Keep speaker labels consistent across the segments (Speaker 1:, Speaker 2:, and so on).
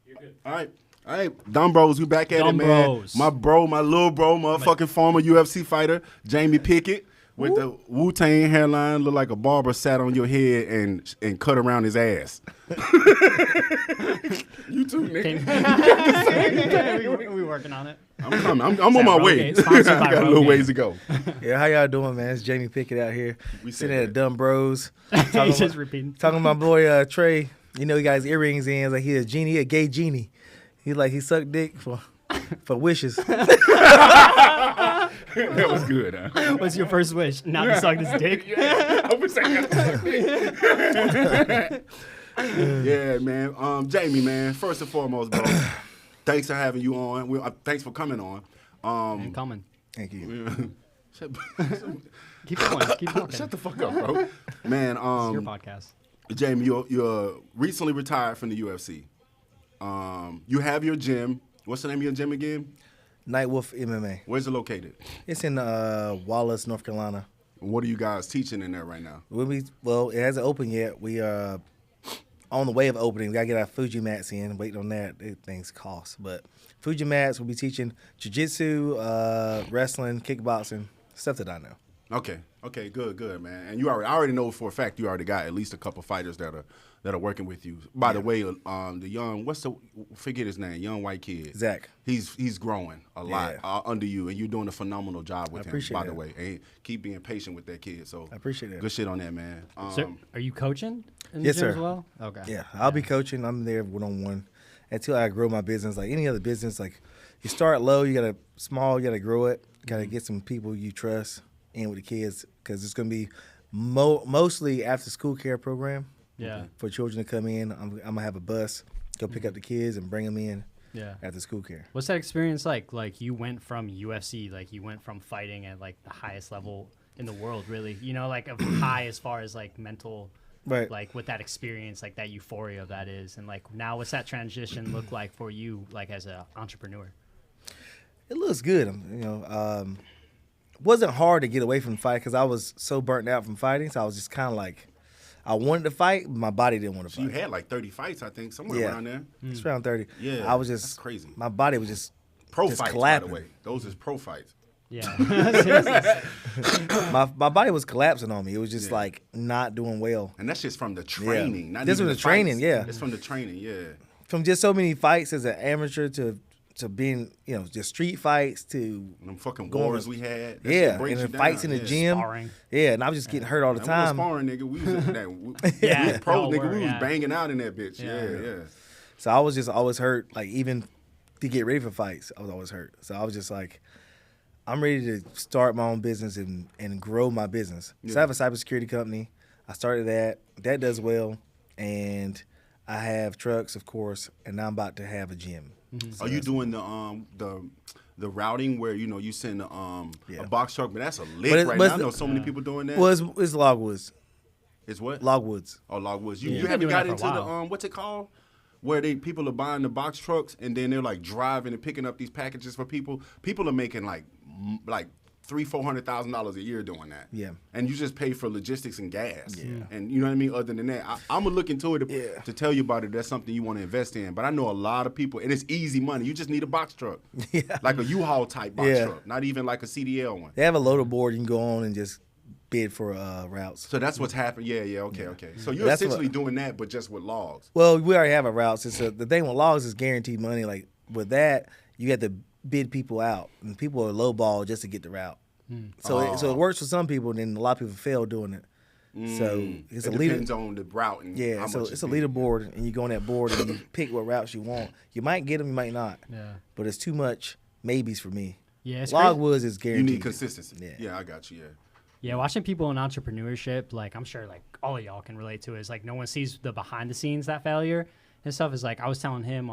Speaker 1: You're good.
Speaker 2: All right, Dumb Bros, we back at
Speaker 1: Dumb
Speaker 2: it, man.
Speaker 1: Bros.
Speaker 2: My little bro, motherfucking former UFC fighter, Jamie Pickett, with the Wu-Tang hairline, look like a barber sat on your head and cut around his ass. You too, nigga.
Speaker 1: We working on it.
Speaker 2: I'm coming. I'm on my way.
Speaker 1: Sponsored by
Speaker 2: I got a little ways to go.
Speaker 3: Yeah, how y'all doing, man? It's Jamie Pickett out here.
Speaker 2: We
Speaker 3: Sitting
Speaker 2: said
Speaker 3: at Dumb Bros.
Speaker 1: He's just repeating.
Speaker 3: Talking to my boy Trey. You know, he got his earrings in. He's like, he a genie, he a gay genie. He sucked dick for wishes.
Speaker 2: That was good, huh?
Speaker 1: What's your first wish? Not to suck this dick?
Speaker 2: I was saying not to suck dick. Yeah, man. Jamie, man, first and foremost, bro, thanks for having you on. Thanks for coming on.
Speaker 1: And coming.
Speaker 3: Thank you.
Speaker 1: Keep going. Keep talking.
Speaker 2: Shut the fuck up, bro. Man,
Speaker 1: It's your podcast.
Speaker 2: Jamie, you're recently retired from the UFC. You have your gym. What's the name of your gym again?
Speaker 3: Nightwolf MMA.
Speaker 2: Where's it located?
Speaker 3: It's in Wallace, North Carolina.
Speaker 2: What are you guys teaching in there right now?
Speaker 3: Well, it hasn't opened yet. We are on the way of opening. We got to get our Fuji mats in. Waiting on that. Things cost. But Fuji mats, we'll be teaching jiu-jitsu, wrestling, kickboxing, stuff that I know.
Speaker 2: Okay, good, man. And I already know for a fact you already got at least a couple fighters that are working with you. By the way, the young, forget his name, young white kid.
Speaker 3: Zach.
Speaker 2: He's growing a lot under you, and you're doing a phenomenal job with him.
Speaker 3: Appreciate
Speaker 2: By the
Speaker 3: that.
Speaker 2: way, and keep being patient with that kid. So
Speaker 3: I appreciate that.
Speaker 2: Good shit on that, man.
Speaker 1: So, are you coaching in the
Speaker 3: Yes,
Speaker 1: gym
Speaker 3: sir.
Speaker 1: as well? Okay.
Speaker 3: Yeah, I'll be coaching. I'm there one-on-one until I grow my business. Like any other business, like you start low, you gotta grow it. Gotta get some people you trust in with the kids because it's gonna be mostly after school care program.
Speaker 1: Yeah.
Speaker 3: For children to come in, I'm gonna have a bus, go pick up the kids and bring them in.
Speaker 1: Yeah.
Speaker 3: After school care.
Speaker 1: What's that experience like? Like you went from UFC, like you went from fighting at like the highest level in the world, really. You know, like of high as far as like mental.
Speaker 3: Right.
Speaker 1: Like with that experience, like that euphoria of that is, and like now, what's that transition look like for you, like as an entrepreneur?
Speaker 3: It looks good. It wasn't hard to get away from the fight because I was so burnt out from fighting. So I was just kind of like, I wanted to fight, but my body didn't want to
Speaker 2: So
Speaker 3: fight.
Speaker 2: you had like 30 fights, I think, somewhere around there.
Speaker 3: It's around 30.
Speaker 2: Yeah,
Speaker 3: I was just
Speaker 2: that's crazy.
Speaker 3: My body was just
Speaker 2: Pro
Speaker 3: just
Speaker 2: fights,
Speaker 3: clapping.
Speaker 2: by the way. Those is pro fights.
Speaker 1: Yeah.
Speaker 3: my body was collapsing on me. It was just like not doing well.
Speaker 2: And that's just from the training. Not
Speaker 3: This
Speaker 2: even
Speaker 3: was
Speaker 2: the
Speaker 3: the training,
Speaker 2: fights.
Speaker 3: yeah.
Speaker 2: It's from the training, yeah.
Speaker 3: From just so many fights as an amateur to being, just street fights to
Speaker 2: Them fucking
Speaker 3: going-
Speaker 2: wars we had. That shit
Speaker 3: yeah,
Speaker 2: breaks
Speaker 3: and
Speaker 2: you
Speaker 3: then fights
Speaker 2: down,
Speaker 3: in the
Speaker 2: yeah.
Speaker 3: gym.
Speaker 1: Sparring.
Speaker 3: Yeah, and I was just getting hurt all the
Speaker 2: We
Speaker 3: time.
Speaker 2: was sparring, nigga. We was
Speaker 1: Yeah,
Speaker 2: pros,
Speaker 1: y'all
Speaker 2: nigga.
Speaker 1: were,
Speaker 2: We was
Speaker 1: yeah.
Speaker 2: banging out in that bitch. Yeah.
Speaker 3: So I was just always hurt. Like even to get ready for fights, I was always hurt. So I was just like, I'm ready to start my own business and grow my business. So I have a cybersecurity company. I started that. That does well. And I have trucks, of course, and now I'm about to have a gym. So
Speaker 2: Are you doing the routing where you send a box truck, but that's a lick
Speaker 3: But
Speaker 2: right
Speaker 3: but
Speaker 2: now. I know so many people doing that.
Speaker 3: Well, it's Logwoods.
Speaker 2: It's what?
Speaker 3: Logwoods.
Speaker 2: Oh, Logwoods. You
Speaker 1: You've been
Speaker 2: haven't
Speaker 1: doing
Speaker 2: got
Speaker 1: that
Speaker 2: into
Speaker 1: for a
Speaker 2: the
Speaker 1: while.
Speaker 2: what's it called? Where people are buying the box trucks and then they're like driving and picking up these packages for people. People are making like $300,000-$400,000 a year doing that.
Speaker 3: Yeah.
Speaker 2: And you just pay for logistics and gas.
Speaker 3: Yeah.
Speaker 2: And you know what I mean? Other than that, I'm gonna look into it to tell you about it. That's something you want to invest in. But I know a lot of people, and it's easy money. You just need a box truck, like a U-Haul type box truck, not even like a CDL one.
Speaker 3: They have a loader board you can go on and just bid for routes.
Speaker 2: So that's what's happened. Yeah. Okay. So you're
Speaker 3: That's
Speaker 2: essentially doing that, but just with logs.
Speaker 3: Well, we already have a routes. The thing with logs is guaranteed money. Like with that, you have to bid people out, and people are lowball just to get the route. So it works for some people, and then a lot of people fail doing it. So it's
Speaker 2: It
Speaker 3: a leader.
Speaker 2: depends on the route and how
Speaker 3: Yeah,
Speaker 2: much
Speaker 3: so
Speaker 2: you
Speaker 3: it's a
Speaker 2: pay.
Speaker 3: leaderboard, and you go on that board and you pick what routes you want. You might get them, you might not.
Speaker 1: Yeah.
Speaker 3: But it's too much maybes for me.
Speaker 1: Yeah. It's crazy.
Speaker 3: Logwoods is
Speaker 2: You
Speaker 3: guaranteed.
Speaker 2: need consistency. Yeah, I got you. Yeah.
Speaker 1: Yeah, watching people in entrepreneurship, like I'm sure like all of y'all can relate to it, is like no one sees the behind the scenes, that failure and stuff. Is like I was telling him,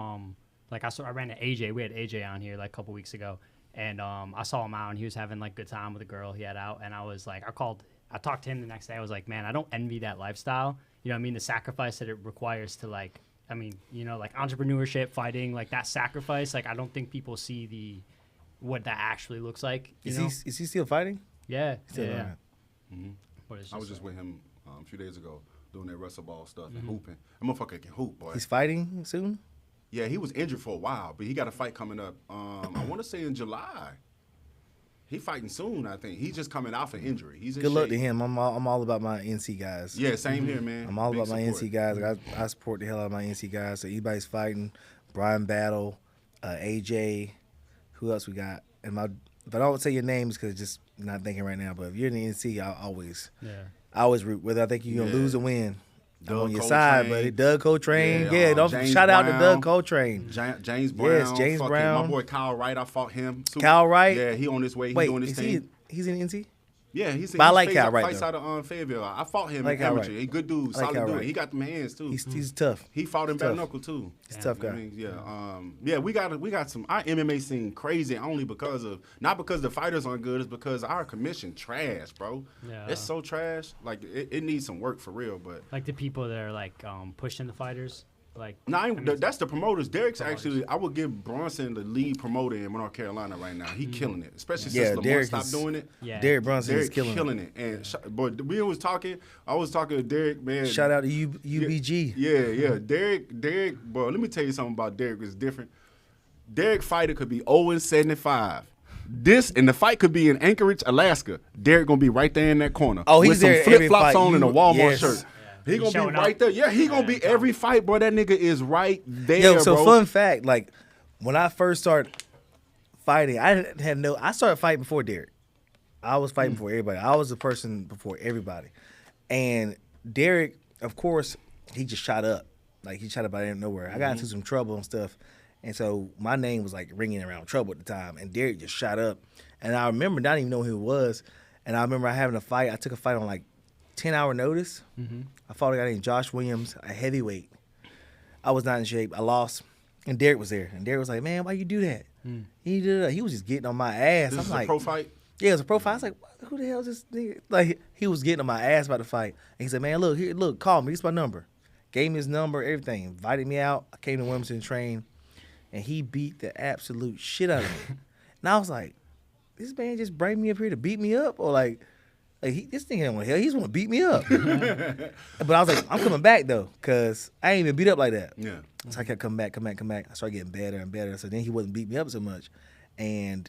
Speaker 1: like I ran to AJ. We had AJ on here like a couple weeks ago, and I saw him out and he was having like good time with a girl he had out, and I was like, I talked to him the next day. I was like, man, I don't envy that lifestyle. You know what I mean? The sacrifice that it requires to like, I mean, like entrepreneurship, fighting, like that sacrifice. Like I don't think people see what that actually looks like. You know?
Speaker 3: Is he still fighting?
Speaker 1: Yeah.
Speaker 3: Still
Speaker 1: Yeah.
Speaker 3: alright.
Speaker 1: But it's
Speaker 2: I was just with him a few days ago doing that wrestle ball stuff and hooping. That motherfucker can hoop, boy.
Speaker 3: He's fighting soon?
Speaker 2: Yeah, he was injured for a while, but he got a fight coming up. I want to say in July. He fighting soon, I think. He's just coming out for injury. He's in
Speaker 3: Good luck
Speaker 2: shape.
Speaker 3: to him. I'm all about my NC guys.
Speaker 2: Yeah, same here, man.
Speaker 3: I'm all
Speaker 2: Big
Speaker 3: about my
Speaker 2: support.
Speaker 3: NC guys. I support the hell out of my NC guys. So anybody's fighting, Brian Battle, AJ, who else we got? And if I don't say your names because just not thinking right now, but if you're in the NC, I always root. Whether I think you're gonna lose or win, I'm on your side, buddy. Doug Coltrane, don't
Speaker 2: James
Speaker 3: shout out to
Speaker 2: Brown.
Speaker 3: Doug Coltrane.
Speaker 2: James Brown.
Speaker 3: Yes, James Brown.
Speaker 2: My boy Kyle Wright, I fought him too.
Speaker 3: Kyle Wright?
Speaker 2: Yeah, he on his way.
Speaker 3: Wait,
Speaker 2: he doing his thing.
Speaker 3: He's in NC?
Speaker 2: Yeah, he's.
Speaker 3: But I like Kyle Wright,
Speaker 2: Fights
Speaker 3: though.
Speaker 2: out of Fayetteville. I fought him
Speaker 3: Like
Speaker 2: in
Speaker 3: Kyle
Speaker 2: amateur.
Speaker 3: Wright.
Speaker 2: He good dude,
Speaker 3: Like
Speaker 2: solid
Speaker 3: Kyle
Speaker 2: dude.
Speaker 3: Wright.
Speaker 2: He got them hands too.
Speaker 3: He's tough.
Speaker 2: He fought in
Speaker 3: He's
Speaker 2: bare
Speaker 3: tough.
Speaker 2: knuckle too.
Speaker 3: He's a tough guy.
Speaker 2: I mean, yeah, we got some. Our MMA scene crazy only because of not because the fighters aren't good, it's because our commission trash, bro.
Speaker 1: Yeah.
Speaker 2: It's so trash. Like it needs some work for real. But
Speaker 1: Like the people that are like pushing the fighters. Like
Speaker 2: that's the promoters. Derek's actually. I would give Bronson the lead promoter in North Carolina right now. He killing it, especially since Lamar
Speaker 3: Derek
Speaker 2: stopped doing it.
Speaker 1: Yeah.
Speaker 3: Derek Brunson is
Speaker 2: Derek
Speaker 3: killing it.
Speaker 2: And boy, we was talking. I was talking to Derek, man.
Speaker 3: Shout out to UBG.
Speaker 2: Yeah. Derek. Boy, let me tell you something about Derek. It's different. Derek fighter could be 0-75. And the fight could be in Anchorage, Alaska. Derek gonna be right there in that corner.
Speaker 3: Oh, he's
Speaker 2: with some
Speaker 3: there every
Speaker 2: flip flops
Speaker 3: fight.
Speaker 2: on and a Walmart
Speaker 3: Yes.
Speaker 2: shirt. He
Speaker 1: He's
Speaker 2: gonna be
Speaker 1: showing
Speaker 2: right
Speaker 1: up.
Speaker 2: there. Yeah, he gonna
Speaker 1: Yeah,
Speaker 2: be every fight, boy. That nigga is right there,
Speaker 3: Yo, so
Speaker 2: bro.
Speaker 3: fun fact, like when I first started fighting, I started fighting before Derek. I was fighting before everybody. I was the person before everybody. And Derek, of course, he just shot up. Like he shot up out of nowhere. I got into some trouble and stuff. And so my name was like ringing around trouble at the time. And Derek just shot up. And I remember not even know who he was. And I remember having a fight. I took a fight on like 10-hour notice. I fought a guy named Josh Williams, a heavyweight. I was not in shape. I lost. And Derek was there. And Derek was like, man, why you do that? He was just getting on my ass.
Speaker 2: This
Speaker 3: I'm
Speaker 2: is
Speaker 3: like,
Speaker 2: a pro fight.
Speaker 3: yeah, it was a pro fight. I was like, who the hell is this nigga? Like, he was getting on my ass about the fight. And he said, man, look, call me. This is my number. Gave me his number, everything. Invited me out. I came to Wilmington to train. And he beat the absolute shit out of me. And I was like, this man just bring me up here to beat me up? Or like this thing ain't want to hell. He just want to beat me up. But I was like, I'm coming back, though, because I ain't even beat up like that.
Speaker 2: Yeah.
Speaker 3: So I kept coming back. I started getting better and better. So then he wouldn't beat me up so much. And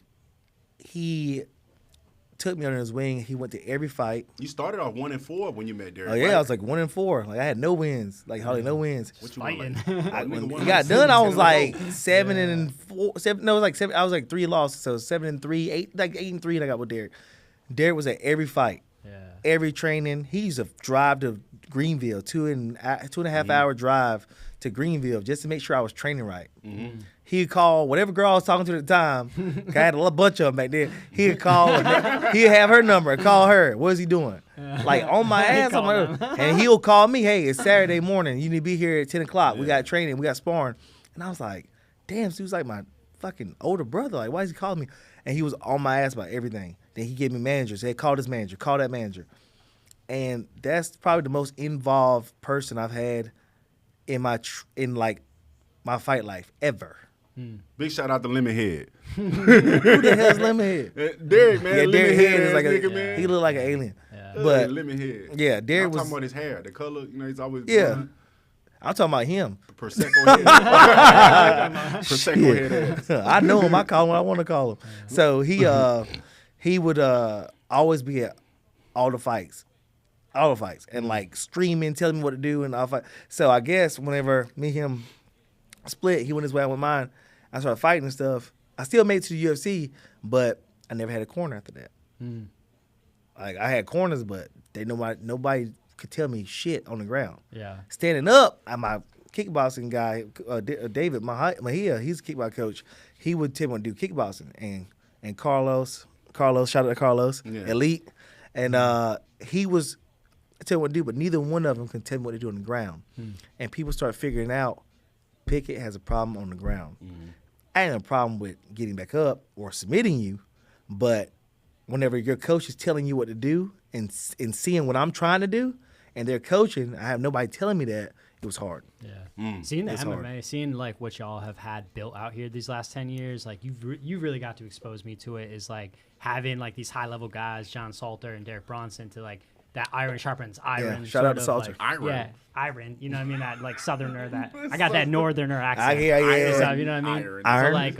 Speaker 3: he took me under his wing. He went to every fight.
Speaker 2: You started off 1-4 when you met Derek.
Speaker 3: Oh, yeah,
Speaker 2: right?
Speaker 3: I was like 1-4. Like, I had no wins. Like, hardly no wins.
Speaker 2: What you
Speaker 1: Fighting.
Speaker 2: want, like,
Speaker 3: When
Speaker 2: nigga
Speaker 3: he got done, I was like
Speaker 2: 7-4.
Speaker 3: 7-4. No, it was like 7. I was like 3 losses. So 7-3, 8-3, and I got with Derek. Derek was at every fight.
Speaker 1: Yeah.
Speaker 3: Every training. He used to drive to Greenville, 2.5 hour drive to Greenville just to make sure I was training right. He'd call whatever girl I was talking to at the time. I had a bunch of them back then. He'd call, he'd have her number and call her. What is he doing? Like on my ass. And he'll call me, hey, it's Saturday morning. You need to be here at 10 o'clock. We got training. We got sparring. And I was like, damn, this dude's like my fucking older brother. Like, why is he calling me? And he was on my ass about everything. Then he gave me managers. Hey, call this manager. Call that manager. And that's probably the most involved person I've had in my fight life ever.
Speaker 2: Big shout out to Lemonhead.
Speaker 3: Who the hell's Lemonhead?
Speaker 2: Derek, man.
Speaker 3: Yeah, Derek Head is like
Speaker 2: nigga,
Speaker 3: a
Speaker 2: man.
Speaker 3: he looked like an alien.
Speaker 1: Yeah.
Speaker 3: But
Speaker 2: Lemonhead.
Speaker 3: yeah, Derek
Speaker 2: I'm
Speaker 3: was.
Speaker 2: talking about his hair, the color. You know, he's always
Speaker 3: Yeah, I'm talking about him.
Speaker 2: Prosecco head. Prosecco head.
Speaker 3: I know him. I call him when I want to call him. So he would always be at all the fights, and like streaming, telling me what to do, and all fight. So I guess whenever me and him split, he went his way, I went mine. I started fighting and stuff. I still made it to the UFC, but I never had a corner after that. Like I had corners, but nobody could tell me shit on the ground.
Speaker 1: Yeah.
Speaker 3: Standing up, my kickboxing guy, David Mahia, he's a kickboxing coach. He would tell me what to do kickboxing, and Carlos, shout out to Carlos, Elite, and he was tell me what to do, but neither one of them can tell me what to do on the ground. And people start figuring out Pickett has a problem on the ground. I ain't have a problem with getting back up or submitting you, but whenever your coach is telling you what to do and seeing what I'm trying to do, and they're coaching, I have nobody telling me that, it was hard.
Speaker 1: Yeah. Seeing the
Speaker 3: It's
Speaker 1: MMA,
Speaker 3: hard.
Speaker 1: seeing like what y'all have had built out here these last 10 years, like you really got to expose me to it, is like having like these high level guys, John Salter and Derek Bronson, to like that iron sharpens iron.
Speaker 3: Yeah, shout out to
Speaker 1: sort of,
Speaker 3: Salter.
Speaker 1: Like,
Speaker 2: Iron.
Speaker 1: Yeah, iron. You know what I mean? That like southerner. That I got that northerner accent.
Speaker 3: Yeah.
Speaker 1: And stuff, you know what I mean?
Speaker 2: Iron.
Speaker 1: So
Speaker 3: Iron.
Speaker 1: like,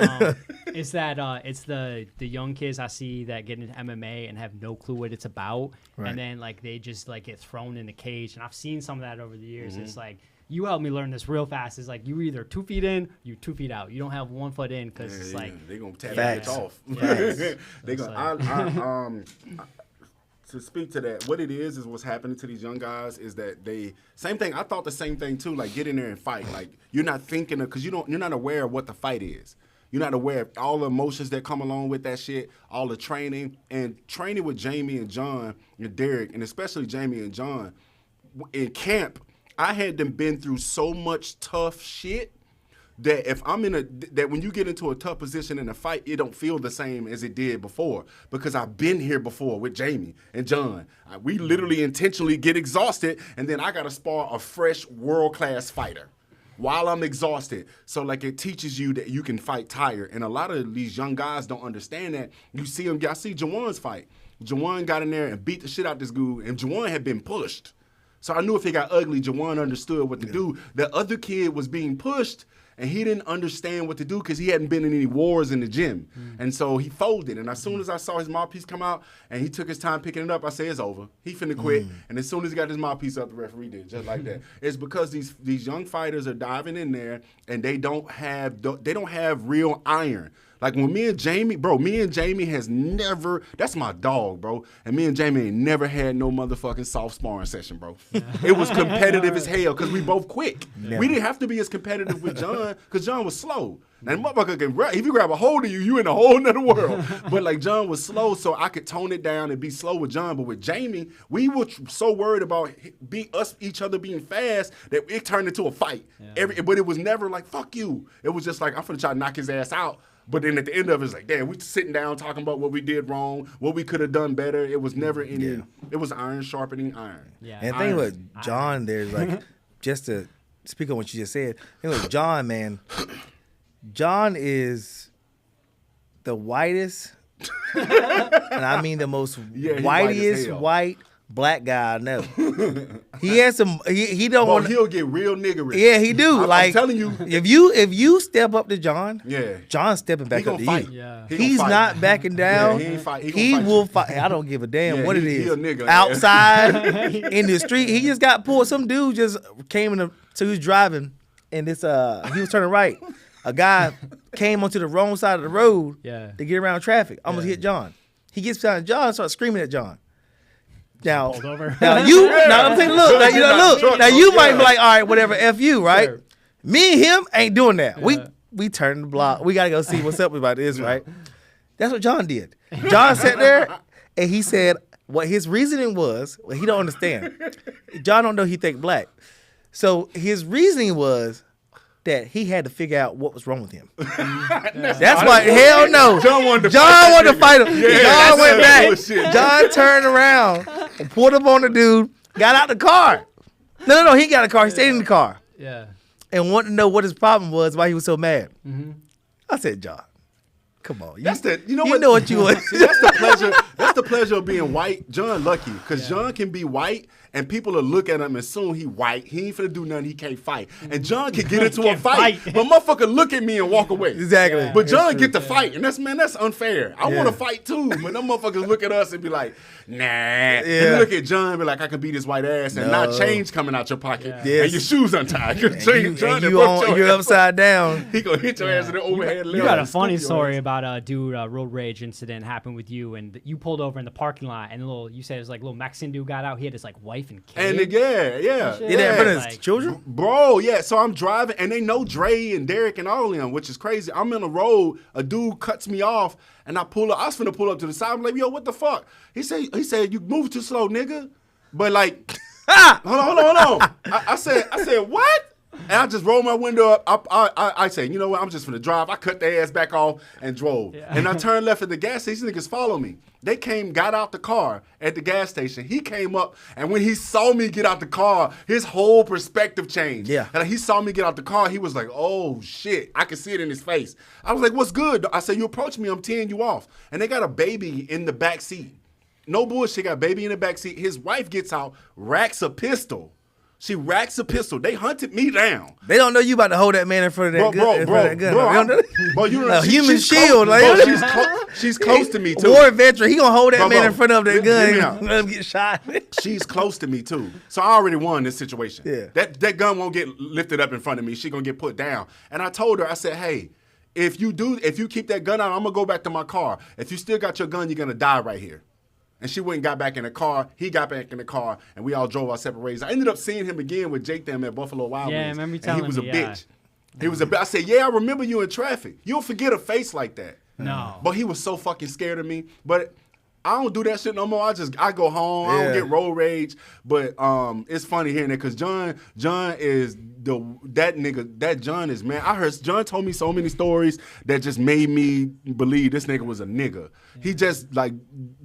Speaker 1: it's that it's the young kids I see that get into MMA and have no clue what it's about,
Speaker 3: Right.
Speaker 1: and then like they just like get thrown in the cage. And I've seen some of that over the years. It's like. You helped me learn this real fast. It's like you either 2 feet in, you 2 feet out. You don't have 1 foot in because it's like
Speaker 2: they're gonna tap
Speaker 3: Facts.
Speaker 2: that off.
Speaker 1: Facts.
Speaker 2: They gonna. To speak to that, what it is what's happening to these young guys is that they same thing. I thought the same thing too. Like get in there and fight. Like you're not thinking of because you're not aware of what the fight is. You're not aware of all the emotions that come along with that shit, all the training and training with Jamie and John and Derek, and especially Jamie and John in camp. I had them been through so much tough shit that if I'm that when you get into a tough position in a fight, it don't feel the same as it did before because I've been here before with Jamie and John. We literally intentionally get exhausted, and then I got to spar a fresh world-class fighter while I'm exhausted. So like it teaches you that you can fight tired, and a lot of these young guys don't understand that. You see them. I see Jawan's fight. Jawan got in there and beat the shit out this dude, and Jawan had been pushed. So I knew if it got ugly, Jawan understood what to do. The other kid was being pushed, and he didn't understand what to do because he hadn't been in any wars in the gym. And so he folded. And as soon as I saw his mouthpiece come out and he took his time picking it up, I said, it's over. He finna quit. And as soon as he got his mouthpiece up, the referee did, just like that. It's because these young fighters are diving in there and they don't have real iron. Like when me and Jamie has never, that's my dog, bro. And me and Jamie ain't never had no motherfucking soft sparring session, bro. It was competitive as hell because we both quick. Yeah. We didn't have to be as competitive with John because John was slow. Now, the motherfucker can, if you grab a hold of you, you in a whole nother world. But like John was slow, so I could tone it down and be slow with John. But with Jamie, we were so worried about each other being fast that it turned into a fight. Yeah. But it was never like, fuck you. It was just like, I'm finna try to knock his ass out. But then at the end of it, it's like, damn, we sitting down talking about what we did wrong, what we could have done better. It was never any, it was iron sharpening iron.
Speaker 3: Yeah. And the thing with John, there's like, just to speak on what you just said, the thing with John, man, John is the whitest, and I mean the most whitest white black guy I know. He has some. He don't want.
Speaker 2: He'll get real niggerish.
Speaker 3: Yeah, he do. I'm
Speaker 2: telling you,
Speaker 3: if you step up to John, John's stepping back up to
Speaker 2: fight.
Speaker 3: you.
Speaker 2: Yeah.
Speaker 3: He's not backing down.
Speaker 2: He ain't fight.
Speaker 3: He will fight. I don't give a damn what it is.
Speaker 2: He a nigga,
Speaker 3: outside in the street, he just got pulled. Some dude just came in. So he was driving, and this he was turning right. A guy came onto the wrong side of the road to get around traffic. Almost hit John. He gets behind John and starts screaming at John. Now, I'm saying, look. Now you might be like, all right, whatever, F you, right? Sure. Me and him ain't doing that. Yeah. We turned the block. We gotta go see what's up about this, right? That's what John did. John sat there and he said what his reasoning was. Well, he don't understand. John don't know he think black. So his reasoning was that he had to figure out what was wrong with him. That's why, hell no. John wanted to fight him. Yeah, John went back. Bullshit. John turned around and pulled up on the dude, got out the car. No, he got a car. He stayed in the car.
Speaker 1: Yeah.
Speaker 3: And wanted to know what his problem was, why he was so mad. Mm-hmm. I said, John, come on. You know what you want.
Speaker 2: See, that's the pleasure. That's the pleasure of being white. John lucky because John can be white and people will look at him and assume he white. He ain't finna do nothing. He can't fight. And John can get into a fight, but motherfucker look at me and walk away.
Speaker 3: Exactly. Yeah,
Speaker 2: but John get to fight, and that's unfair. I want to fight too, but them motherfuckers look at us and be like, nah. And you look at John and be like, I can beat his white ass and not change coming out your pocket and your shoes untied.
Speaker 3: You're upside down.
Speaker 2: He gonna hit your ass in the overhead leg.
Speaker 1: You got a funny story about a dude road rage incident happened with you, and you pulled over in the parking lot, and you said it was like a little Mexican dude got out. He had his like wife and kid.
Speaker 2: And yeah.
Speaker 3: In front of his children?
Speaker 2: Bro, yeah. So I'm driving, and they know Dre and Derek and all of them, which is crazy. I'm in the road. A dude cuts me off, and I pull up. I was finna pull up to the side. I'm like, yo, what the fuck? He said, you move too slow, nigga. But like, hold on. I said, what? And I just rolled my window up. I said, you know what? I'm just finna drive. I cut their ass back off and drove. Yeah. And I turned left at the gas station. Niggas follow me. They got out the car at the gas station. He came up, and when he saw me get out the car, his whole perspective changed. Yeah. And he saw me get out the car. He was like, oh, shit. I could see it in his face. I was like, what's good? I said, you approach me, I'm teeing you off. And they got a baby in the back seat. no bullshit, got baby in the backseat. His wife gets out, racks a pistol. She racks a pistol. They hunted me down.
Speaker 3: They don't know you about to hold that man in front of that gun.
Speaker 2: Bro, you know,
Speaker 3: human shield.
Speaker 2: She's close to me too.
Speaker 3: War veteran. He gonna hold that man in front of that gun and let him get shot.
Speaker 2: She's close to me too. So I already won this situation.
Speaker 3: Yeah.
Speaker 2: That gun won't get lifted up in front of me. She gonna get put down. And I told her, I said, hey, if you keep that gun out, I'm gonna go back to my car. If you still got your gun, you're gonna die right here. And she went and got back in the car. He got back in the car, and we all drove our separate ways. I ended up seeing him again with Jake them at Buffalo Wild Wings.
Speaker 1: Yeah, I remember you telling me.
Speaker 2: He was a bitch. He was a bitch. I said, yeah, I remember you in traffic. You don't forget a face like that.
Speaker 1: No.
Speaker 2: But he was so fucking scared of me. But I don't do that shit no more. I go home. I don't get road rage. But it's funny hearing that because John is that John is, man. I heard John told me so many stories that just made me believe this nigga was a nigga. Yeah. He just like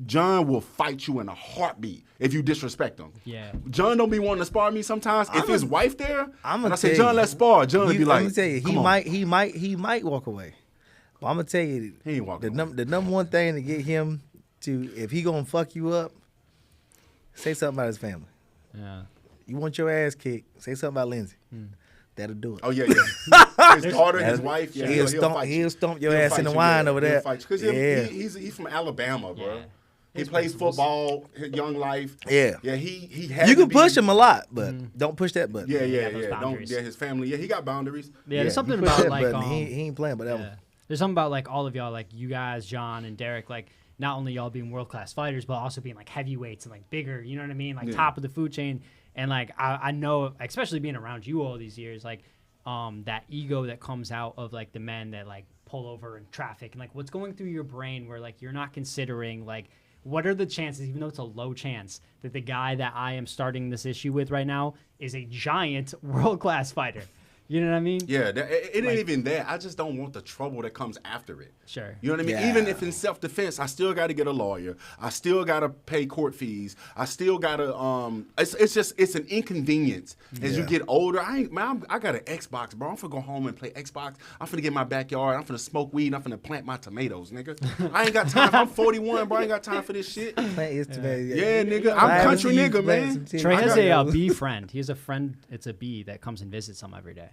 Speaker 2: John will fight you in a heartbeat if you disrespect him.
Speaker 1: Yeah.
Speaker 2: John don't be wanting to spar me sometimes. If his wife there, and I say,
Speaker 3: John,
Speaker 2: let's spar. John would be like,
Speaker 3: I'm gonna tell you, he might walk away. But I'm gonna tell you,
Speaker 2: he ain't walking away.
Speaker 3: The number one thing to get him to, if he gonna fuck you up, say something about his family.
Speaker 1: Yeah.
Speaker 3: You want your ass kicked, say something about Lindsay. That'll do it.
Speaker 2: Oh, yeah. His daughter, his wife, yeah.
Speaker 3: He'll stomp your ass in the wine over there.
Speaker 2: Because he's from Alabama, bro. Yeah. He plays football, his young life.
Speaker 3: Yeah.
Speaker 2: Yeah, he had
Speaker 3: You can push him a lot, but don't push that button.
Speaker 2: Yeah. His family, he got boundaries.
Speaker 1: Yeah, there's something about like
Speaker 3: he ain't playing, but that one.
Speaker 1: There's something about like all of y'all, like you guys, John and Derek, like not only y'all being world-class fighters, but also being like heavyweights and like bigger, you know what I mean? Like top of the food chain. And like I know, especially being around you all these years, like that ego that comes out of like the men that like pull over in traffic and like what's going through your brain where like you're not considering like what are the chances, even though it's a low chance, that the guy that I am starting this issue with right now is a giant world-class fighter. You know what I mean?
Speaker 2: Yeah, it ain't even that. I just don't want the trouble that comes after it.
Speaker 1: Sure.
Speaker 2: You know what I mean?
Speaker 3: Yeah.
Speaker 2: Even if in self-defense, I still got to get a lawyer. I still got to pay court fees. I still got to, it's an inconvenience. As you get older, I got an Xbox, bro. I'm finna go home and play Xbox. I'm finna get in my backyard. I'm finna smoke weed. I'm finna plant my tomatoes, nigga. I ain't got time. I'm 41, bro. I ain't got time for this shit.
Speaker 3: Plant his tomatoes.
Speaker 2: Yeah, nigga. I'm country nigga, man.
Speaker 1: Trey has a bee friend. He has a friend. It's a bee that comes and visits him every day.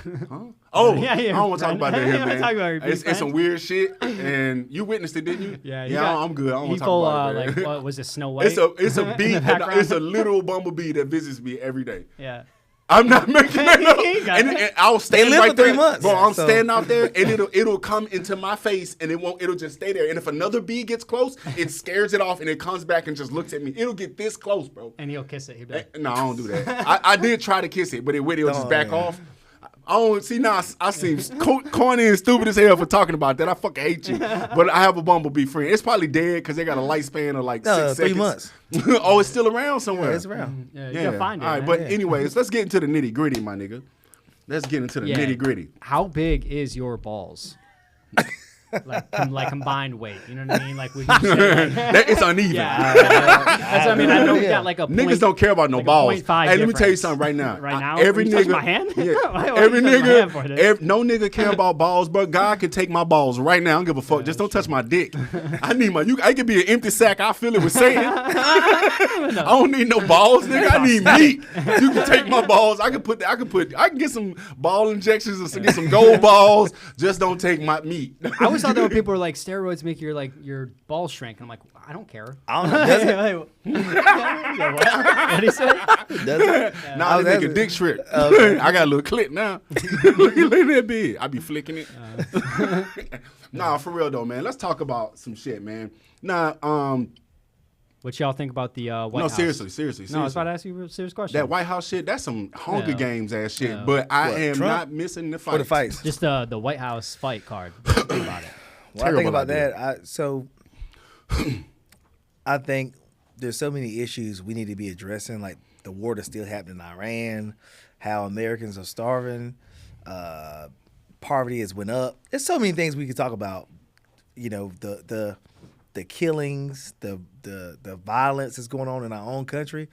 Speaker 2: Huh? Oh,
Speaker 1: yeah,
Speaker 2: I don't want to talk about that here, man.
Speaker 1: Talk about
Speaker 2: it's some weird shit, and you witnessed it, didn't you?
Speaker 1: Yeah,
Speaker 2: I'm good. I don't want to talk about it.
Speaker 1: Like, what was it, Snow White?
Speaker 2: It's a bee. It's a literal bumblebee that visits me every day.
Speaker 1: Yeah.
Speaker 2: I'm not making that up. And I'll stand
Speaker 3: live
Speaker 2: right
Speaker 3: for 3
Speaker 2: there,
Speaker 3: months.
Speaker 2: bro. I'm standing out there, and it'll come into my face, and it'll just stay there. And if another bee gets close, it scares it off, and it comes back and just looks at me. It'll get this close, bro.
Speaker 1: And he'll kiss it. He'll be like,
Speaker 2: no, I don't do that. I did try to kiss it, but it'll just back off. I don't see now. I seem corny and stupid as hell for talking about that. I fucking hate you. But I have a bumblebee friend. It's probably dead because they got a lifespan of like 6
Speaker 3: 3
Speaker 2: seconds.
Speaker 3: months.
Speaker 2: Oh, it's still around somewhere.
Speaker 3: Yeah, it's around.
Speaker 1: you gotta find it.
Speaker 2: All right, but anyways, let's get into the nitty gritty, my nigga. Let's get into the nitty gritty.
Speaker 1: How big is your balls? like combined weight, you know what I mean? Like we can say, like,
Speaker 2: it's uneven.
Speaker 1: Yeah, that's what I mean. I know we got like a
Speaker 2: niggas don't care about no balls.
Speaker 1: Hey,
Speaker 2: let me tell you something right now.
Speaker 1: Right now,
Speaker 2: every nigga,
Speaker 1: my hand?
Speaker 2: Every nigga, no nigga care about balls, but God can take my balls right now. I don't give a fuck. Just don't touch my dick. I need I could be an empty sack. I feel it with Satan. I don't need no balls, nigga. I need meat. You can take my balls. I can get some ball injections or get some gold balls. Just don't take my meat.
Speaker 1: I always thought that when people were like, steroids make your balls shrink. And I'm like, I don't care.
Speaker 3: I don't know.
Speaker 1: What did he say?
Speaker 3: Does it?
Speaker 2: Nah, they make a dick shrink. I got a little clip now. Look at that big. I be flicking it. Nah, for real though, man. Let's talk about some shit, man. Nah,
Speaker 1: what y'all think about the White House?
Speaker 2: Seriously.
Speaker 1: No, I was about to ask you a serious question.
Speaker 2: That White House shit, that's some Hunger Games ass shit. But I am
Speaker 3: Trump?
Speaker 2: not missing the fight.
Speaker 3: For the fights.
Speaker 1: Just the White House fight card. Think about it.
Speaker 3: Well, I think about that. I think there's so many issues we need to be addressing, like the war that's still happening in Iran, how Americans are starving, poverty has went up. There's so many things we could talk about. You know, the killings, the violence that's going on in our own country.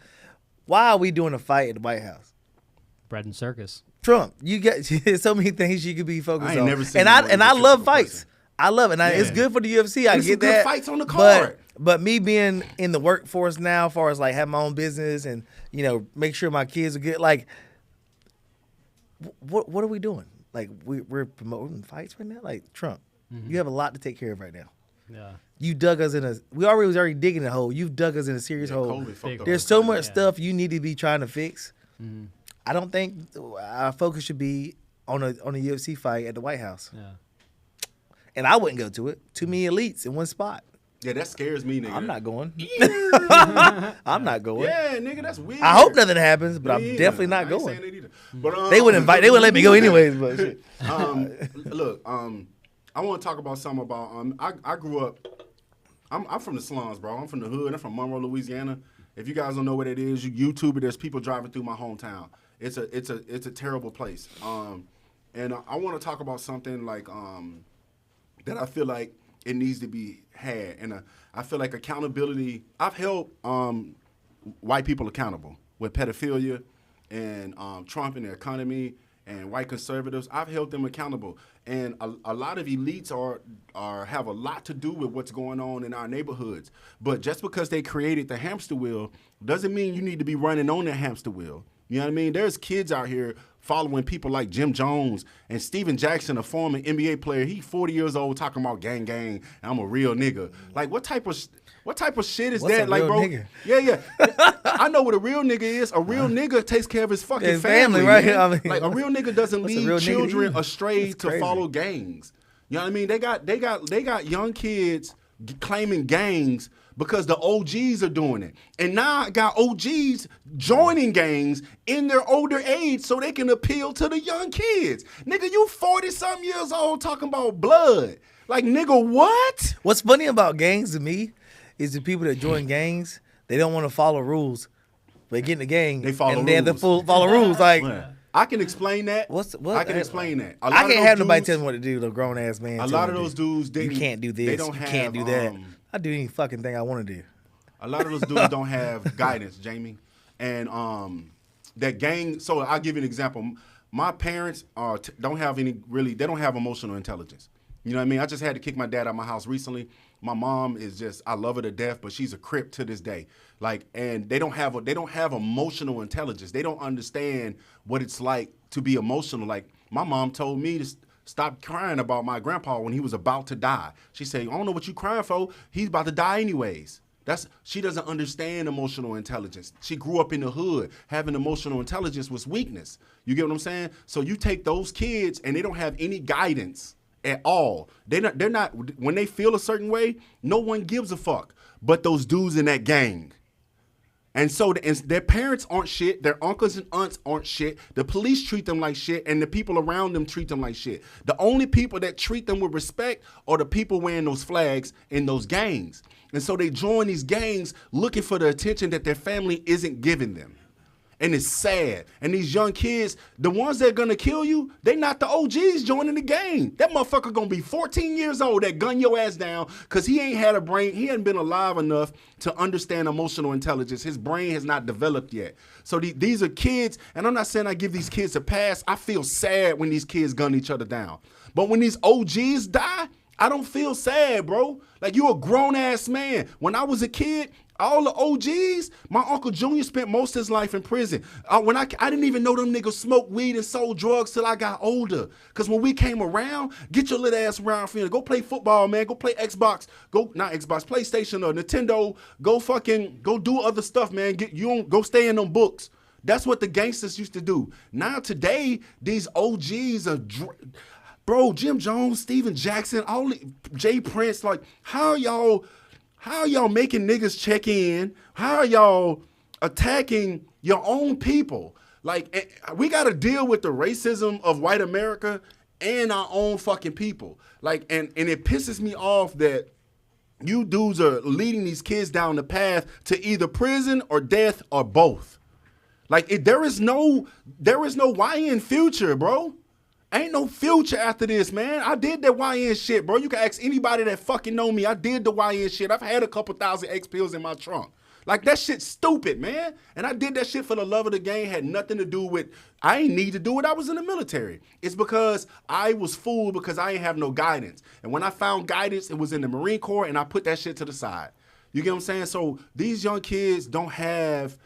Speaker 3: Why are we doing a fight at the White House?
Speaker 1: Bread and circus.
Speaker 3: Trump, you got so many things you could be focused on.
Speaker 2: Never seen
Speaker 3: and I love fights. I love it. Now, it's good for the UFC. I
Speaker 2: There's
Speaker 3: get
Speaker 2: some good
Speaker 3: that.
Speaker 2: fights on the card.
Speaker 3: But me being in the workforce now, as far as like have my own business and make sure my kids are good. Like, what are we doing? Like we're promoting fights right now. Like Trump, you have a lot to take care of right now.
Speaker 1: Yeah.
Speaker 3: You dug us in we was already digging a hole. You've dug us in a serious hole. There's so much stuff you need to be trying to fix. Mm-hmm. I don't think our focus should be on a UFC fight at the White House. Yeah. And I wouldn't go to it. Too many elites in one spot.
Speaker 2: Yeah, that scares me, nigga.
Speaker 3: I'm not going. I'm not going.
Speaker 2: Yeah, nigga, that's weird.
Speaker 3: I hope nothing happens, but I'm definitely not going.
Speaker 2: I ain't saying that either. But,
Speaker 3: they wouldn't let me go anyways. But shit.
Speaker 2: Look, I want to talk about something about. I grew up. I'm from the slums, bro. I'm from the hood. I'm from Monroe, Louisiana. If you guys don't know what it is, you YouTube it. There's people driving through my hometown. It's a terrible place. And I want to talk about something like that I feel like it needs to be had. And I feel like accountability. I've held white people accountable with pedophilia and Trump and the economy and white conservatives. I've held them accountable. And a lot of elites have a lot to do with what's going on in our neighborhoods. But just because they created the hamster wheel doesn't mean you need to be running on the hamster wheel. You know what I mean? There's kids out here following people like Jim Jones and Steven Jackson, a former NBA player. He's 40 years old talking about gang, and I'm a real nigga. Like, what type of shit is that? Like, bro, nigga? Yeah. I know what a real nigga is. A real nigga takes care of his fucking family, right? I mean, like, a real nigga doesn't lead children astray to follow gangs. You know what I mean? They got young kids claiming gangs because the OGs are doing it. And now I got OGs joining gangs in their older age so they can appeal to the young kids. Nigga, you 40-something years old talking about blood. Like, nigga, what?
Speaker 3: What's funny about gangs to me is the people that join gangs, they don't want to follow rules. They get in the gang,
Speaker 2: they follow rules.
Speaker 3: They have to follow rules. Like,
Speaker 2: I can explain that.
Speaker 3: What?
Speaker 2: I can explain that.
Speaker 3: I can't have nobody tell me what to do, the grown-ass man.
Speaker 2: A lot of those dudes,
Speaker 3: you can't do this, you can't do that. I do any fucking thing I want to do.
Speaker 2: A lot of those dudes don't have guidance, Jamie. And that gang, so I'll give you an example. My parents don't have emotional intelligence. You know what I mean? I just had to kick my dad out of my house recently. My mom is I love her to death, but she's a crip to this day. Like, and they don't have emotional intelligence. They don't understand what it's like to be emotional. Like, my mom told me to stop crying about my grandpa when he was about to die. She said, I don't know what you crying for. He's about to die anyways. She doesn't understand emotional intelligence. She grew up in the hood. Having emotional intelligence was weakness. You get what I'm saying? So you take those kids and they don't have any guidance at all. They're not when they feel a certain way, no one gives a fuck but those dudes in that gang. And so their parents aren't shit. Their uncles and aunts aren't shit. The police treat them like shit, and the people around them treat them like shit. The only people that treat them with respect are the people wearing those flags in those gangs. And so they join these gangs looking for the attention that their family isn't giving them. And it's sad. And these young kids, the ones that are going to kill you, they not the OGs joining the gang. That motherfucker going to be 14 years old that gun your ass down because he ain't had a brain. He hadn't been alive enough to understand emotional intelligence. His brain has not developed yet. So these are kids, and I'm not saying I give these kids a pass. I feel sad when these kids gun each other down. But when these OGs die, I don't feel sad, bro. Like, you a grown-ass man. When I was a kid, all the OGs, my Uncle Junior spent most of his life in prison. When I didn't even know them niggas smoked weed and sold drugs till I got older. Because when we came around, get your little ass around for you. Go play football, man. Go play Xbox. Not Xbox, PlayStation or Nintendo. Go do other stuff, man. Go stay in them books. That's what the gangsters used to do. Now today, these OGs are... Bro, Jim Jones, Steven Jackson, Jay Prince, like, how are y'all making niggas check in? How are y'all attacking your own people? Like, we got to deal with the racism of white America and our own fucking people. Like, and it pisses me off that you dudes are leading these kids down the path to either prison or death or both. Like, there is no YN future, bro. Ain't no future after this, man. I did that YN shit, bro. You can ask anybody that fucking know me. I did the YN shit. I've had a couple thousand X pills in my trunk. Like, that shit's stupid, man. And I did that shit for the love of the game. Had nothing to do with, I ain't need to do it. I was in the military. It's because I was fooled because I ain't have no guidance. And when I found guidance, it was in the Marine Corps, and I put that shit to the side. You get what I'm saying? So these young kids don't have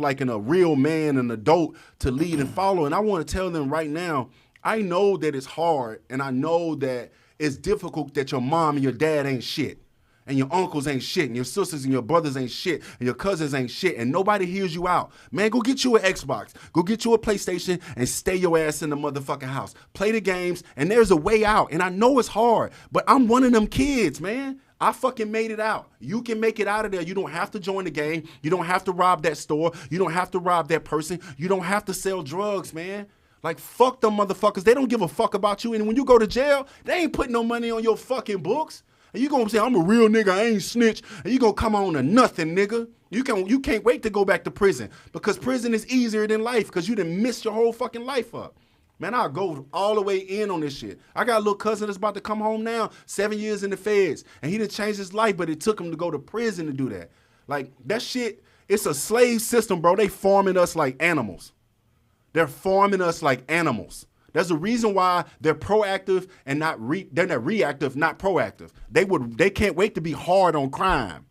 Speaker 2: like a real man, an adult to lead and follow. And I want to tell them right now, I know that it's hard, and I know that it's difficult that your mom and your dad ain't shit, and your uncles ain't shit, and your sisters and your brothers ain't shit, and your cousins ain't shit, and nobody hears you out. Man, go get you an Xbox. Go get you a PlayStation and stay your ass in the motherfucking house. Play the games, and there's a way out. And I know it's hard, but I'm one of them kids, man. I fucking made it out. You can make it out of there. You don't have to join the game. You don't have to rob that store. You don't have to rob that person. You don't have to sell drugs, man. Like, fuck them motherfuckers. They don't give a fuck about you. And when you go to jail, they ain't putting no money on your fucking books. And you gonna say, I'm a real nigga, I ain't snitch. And you gonna come on to nothing, nigga. You can't wait to go back to prison. Because prison is easier than life. Because you done missed your whole fucking life up. Man, I'll go all the way in on this shit. I got a little cousin that's about to come home now, 7 years in the feds. And he done changed his life, but it took him to go to prison to do that. Like, that shit, it's a slave system, bro. They farming us like animals. They're farming us like animals. There's a reason why they're proactive and they're not reactive, not proactive. They can't wait to be hard on crime,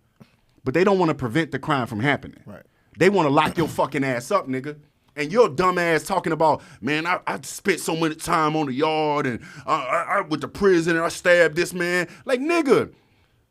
Speaker 2: but they don't want to prevent the crime from happening.
Speaker 3: Right.
Speaker 2: They want to lock your fucking ass up, nigga. And your dumb ass talking about, man, I spent so much time on the yard and I went to prison and I stabbed this man. Like, nigga,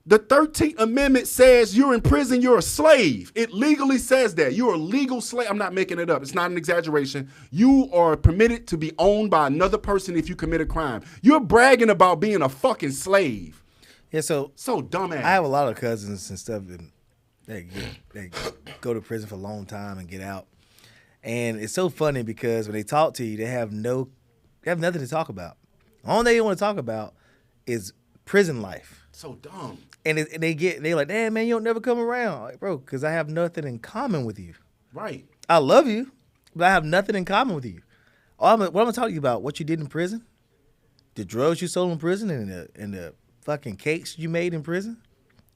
Speaker 2: the 13th Amendment says you're in prison, you're a slave. It legally says that. You're a legal slave. I'm not making it up. It's not an exaggeration. You are permitted to be owned by another person if you commit a crime. You're bragging about being a fucking slave.
Speaker 3: Yeah, so
Speaker 2: dumbass.
Speaker 3: I have a lot of cousins and stuff that they go to prison for a long time and get out. And it's so funny because when they talk to you, they have nothing to talk about. All they want to talk about is prison life.
Speaker 2: So dumb.
Speaker 3: And they're like, damn, man, you don't never come around. Like, bro, because I have nothing in common with you.
Speaker 2: Right.
Speaker 3: I love you, but I have nothing in common with you. What I'm going to talk to you about, what you did in prison, the drugs you sold in prison, and the fucking cakes you made in prison,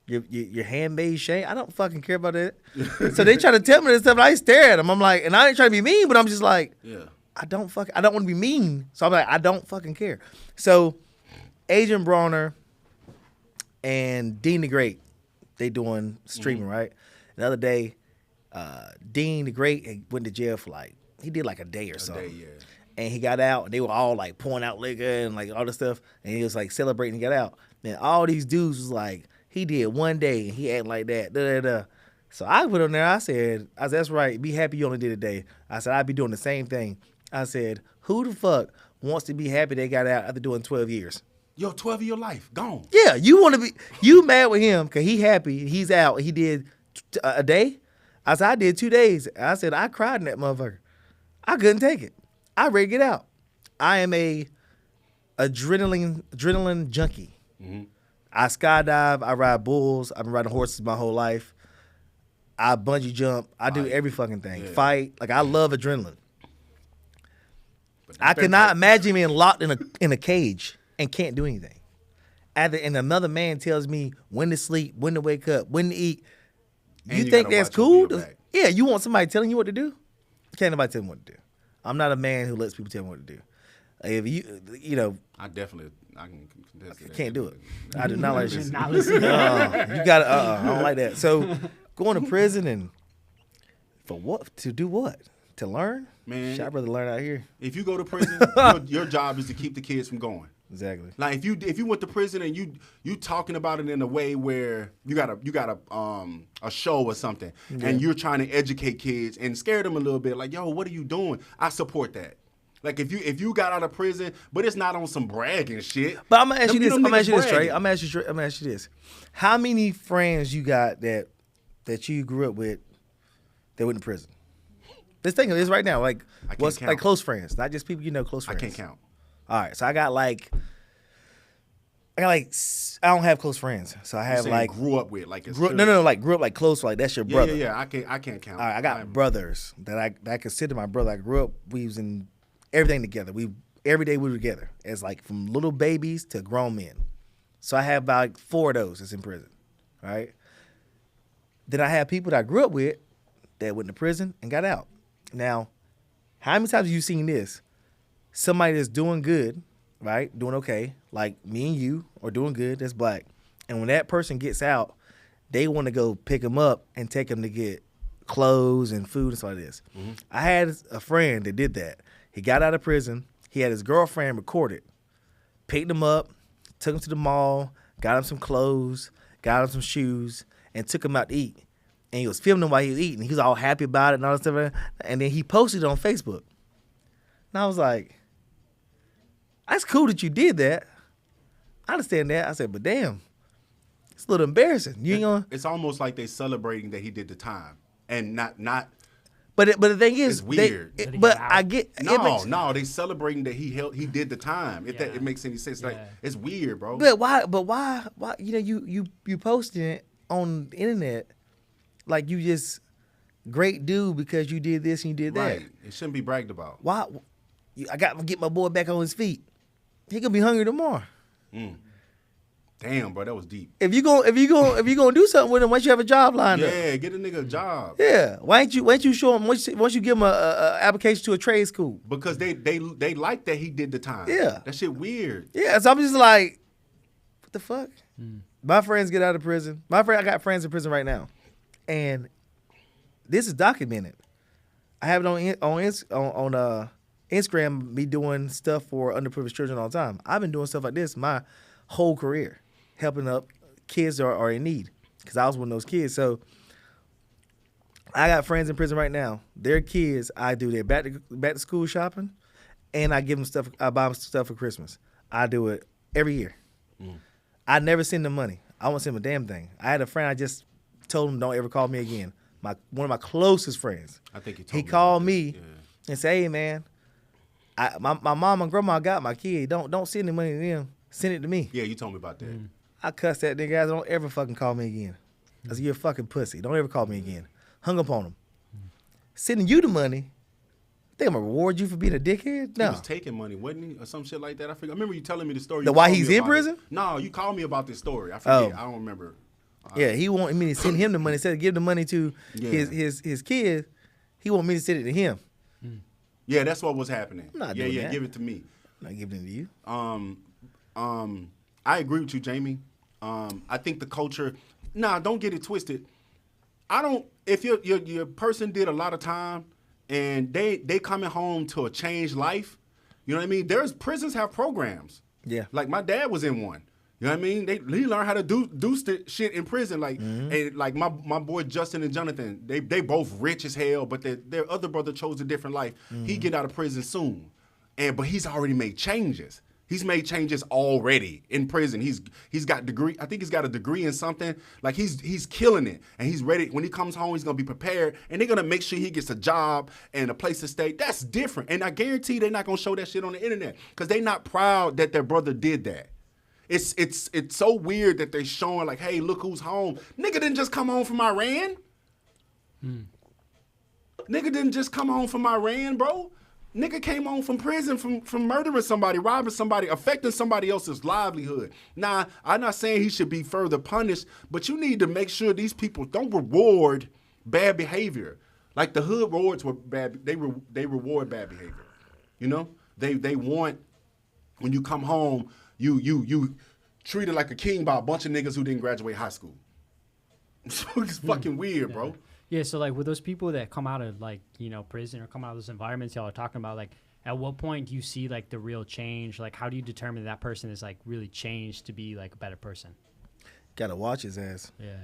Speaker 3: your handmade shame. I don't fucking care about that. So they try to tell me this stuff, and I stare at them. I'm like, and I ain't trying to be mean, but I'm just like,
Speaker 2: yeah.
Speaker 3: I don't want to be mean. So I'm like, I don't fucking care. So Adrian Bronner and Dean the Great, they doing streaming, right? The other day, Dean the Great went to jail for he did a day or something.
Speaker 2: Yeah.
Speaker 3: And he got out, and they were all pouring out liquor and all this stuff. And he was celebrating and got out. And all these dudes was like, he did one day and he acted like that. Da, da, da. So I put on there, I said, that's right, be happy you only did a day. I said, I'd be doing the same thing. I said, who the fuck wants to be happy they got out after doing 12 years?
Speaker 2: Yo, 12 of your life, gone.
Speaker 3: Yeah, you mad with him because he happy, he's out, he did a day? I said, I did 2 days. I said, I cried in that motherfucker. I couldn't take it. I ready to get out. I am a adrenaline junkie. Mm-hmm. I skydive, I ride bulls, I've been riding horses my whole life. I bungee jump, I do every fucking thing. Yeah. Fight, I love adrenaline. I cannot imagine being locked in a cage and can't do anything. And another man tells me when to sleep, when to wake up, when to eat. You think that's cool? Yeah, you want somebody telling you what to do? Can't nobody tell me what to do. I'm not a man who lets people tell me what to do. If
Speaker 2: I can contest that.
Speaker 3: Can't do it. I do not like this.
Speaker 1: Not listen.
Speaker 3: You got to, I don't like that. So going to prison and for what? To do what? To learn?
Speaker 2: Man,
Speaker 3: I'd rather learn out here.
Speaker 2: If you go to prison, your job is to keep the kids from going.
Speaker 3: Exactly.
Speaker 2: Like if you went to prison and you talking about it in a way where you got a show or something, and you're trying to educate kids and scare them a little bit, like, yo, what are you doing? I support that. Like if you got out of prison, but it's not on some bragging shit.
Speaker 3: But I'm gonna ask you this. I'm gonna ask you this, Trey. I'm gonna ask you this. How many friends you got that you grew up with that went to prison? Let's think of this right now. Like what's like close friends, not just people you know, close friends.
Speaker 2: I can't count.
Speaker 3: All right, so I don't have close friends. So I have
Speaker 2: grew up with
Speaker 3: grew up close, that's your brother.
Speaker 2: Yeah. I can't count.
Speaker 3: All right, I got brothers that I consider my brother. I grew up, we was in everything together. Every day we were together as from little babies to grown men. So I have about 4 of those that's in prison. Right? Then I have people that I grew up with that went to prison and got out. Now, how many times have you seen this? Somebody that's doing good, right? Doing okay, like me and you are doing good, that's black. And when that person gets out, they want to go pick him up and take him to get clothes and food and stuff like this. Mm-hmm. I had a friend that did that. He got out of prison. He had his girlfriend recorded, picked him up, took him to the mall, got him some clothes, got him some shoes, and took him out to eat. And he was filming him while he was eating. He was all happy about it and all that stuff. And then he posted it on Facebook. And I was like, that's cool that you did that. I understand that. I said, but damn, it's a little embarrassing. You ain't gonna.
Speaker 2: It's almost like they celebrating that he did the time, and not.
Speaker 3: But the thing is,
Speaker 2: it's weird.
Speaker 3: I get
Speaker 2: no. They celebrating that he did the time. If that it makes any sense, like it's weird, bro.
Speaker 3: But why? You know, you posting it on the internet, like you just great dude because you did this and you did that.
Speaker 2: Right. It shouldn't be bragged about.
Speaker 3: Why? I got to get my boy back on his feet. He gonna be hungry tomorrow.
Speaker 2: Damn, bro, that was deep.
Speaker 3: If you gonna do something with him, once you have a job lined up.
Speaker 2: Yeah, get a nigga a job.
Speaker 3: Yeah, why ain't you show him once you give him a application to a trade school?
Speaker 2: Because they like that he did the time.
Speaker 3: Yeah,
Speaker 2: that shit weird.
Speaker 3: Yeah, so I'm just like, what the fuck? My friends get out of prison. I got friends in prison right now, and this is documented. I have it on Instagram. Me doing stuff for underprivileged children all the time. I've been doing stuff like this my whole career, helping up kids that are in need, because I was one of those kids. So I got friends in prison right now. Their kids, I do their back to school shopping, and I give them stuff. I buy them stuff for Christmas. I do it every year. I never send them money. I won't send them a damn thing. I had a friend. I just told him don't ever call me again. One of my closest friends.
Speaker 2: I think
Speaker 3: he called me and said, "Hey man, my mom and grandma got my kid. Don't send the money to them. Send it to me."
Speaker 2: Yeah, you told me about that.
Speaker 3: I cussed that nigga out. Don't ever fucking call me again. I said, you're a fucking pussy. Don't ever call me again. Hung up on him. Sending you the money. Think I'm gonna reward you for being a dickhead? No.
Speaker 2: He was taking money, wasn't he? Or some shit like that. I forget. I remember you telling me the story.
Speaker 3: Why he's in prison?
Speaker 2: No, you called me about this story. I forget. I don't remember.
Speaker 3: Yeah, he wanted me to send him the money. Instead of give the money to his kid, he wanted me to send it to him.
Speaker 2: Yeah, that's what was happening.
Speaker 3: I'm not doing that.
Speaker 2: Give it to me.
Speaker 3: I'm not giving it to you.
Speaker 2: I agree with you, Jamie. I think the culture. Nah, don't get it twisted. I don't. If your person did a lot of time and they coming home to a changed life, you know what I mean? Prisons have programs.
Speaker 3: Yeah.
Speaker 2: Like my dad was in one. You know what I mean? He learned how to do shit in prison. Like and like my boy Justin and Jonathan, they both rich as hell, but their other brother chose a different life. He get out of prison soon, but he's already made changes. He's made changes already in prison. He's got degree. I think he's got a degree in something. Like he's killing it, and he's ready. When he comes home, he's gonna be prepared, and they're gonna make sure he gets a job and a place to stay. That's different, and I guarantee they're not gonna show that shit on the internet because they're not proud that their brother did that. It's so weird that they're showing like, hey, look who's home. Nigga didn't just come home from Iran. Nigga didn't just come home from Iran, bro. Nigga came home from prison from murdering somebody, robbing somebody, affecting somebody else's livelihood. Now, I'm not saying he should be further punished, but you need to make sure these people don't reward bad behavior. Like the hood rewards were bad. They reward bad behavior. You know, they want when you come home, you treated like a king by a bunch of niggas who didn't graduate high school. It's fucking weird, bro.
Speaker 1: Yeah, so like with those people that come out of like, you know, prison or come out of those environments y'all are talking about, like at what point do you see like the real change? Like how do you determine that person is like really changed to be like a better person?
Speaker 3: Gotta watch his ass.
Speaker 1: Yeah.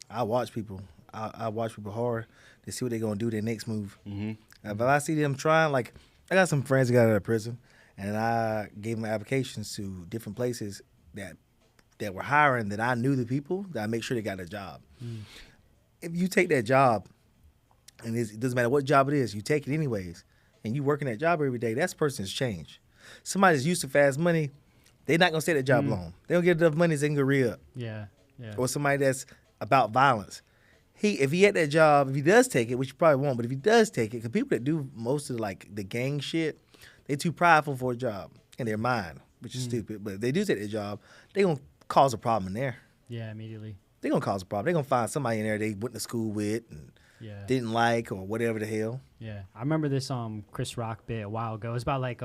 Speaker 3: I watch people. I watch people hard to see what they're gonna do their next move. If I see them trying, like I got some friends that got out of prison and I gave them applications to different places that were hiring that I knew the people that I make sure they got a job. If you take that job, and it doesn't matter what job it is, you take it anyways, and you working that job every day, that person's changed. Somebody that's used to fast money, they're not going to stay at that job long. They don't get enough money, they can go re-up.
Speaker 1: Yeah.
Speaker 3: Or somebody that's about violence. If he had that job, if he does take it, which you probably won't, but if he does take it, because people that do most of like the gang shit, they're too prideful for a job in their mind, which is stupid. But if they do take their job, they're going to cause a problem in there.
Speaker 1: Yeah, immediately.
Speaker 3: They're going to cause a problem. They're going to find somebody in there they went to school with and didn't like or whatever the hell.
Speaker 1: Yeah. I remember this Chris Rock bit a while ago. It's about like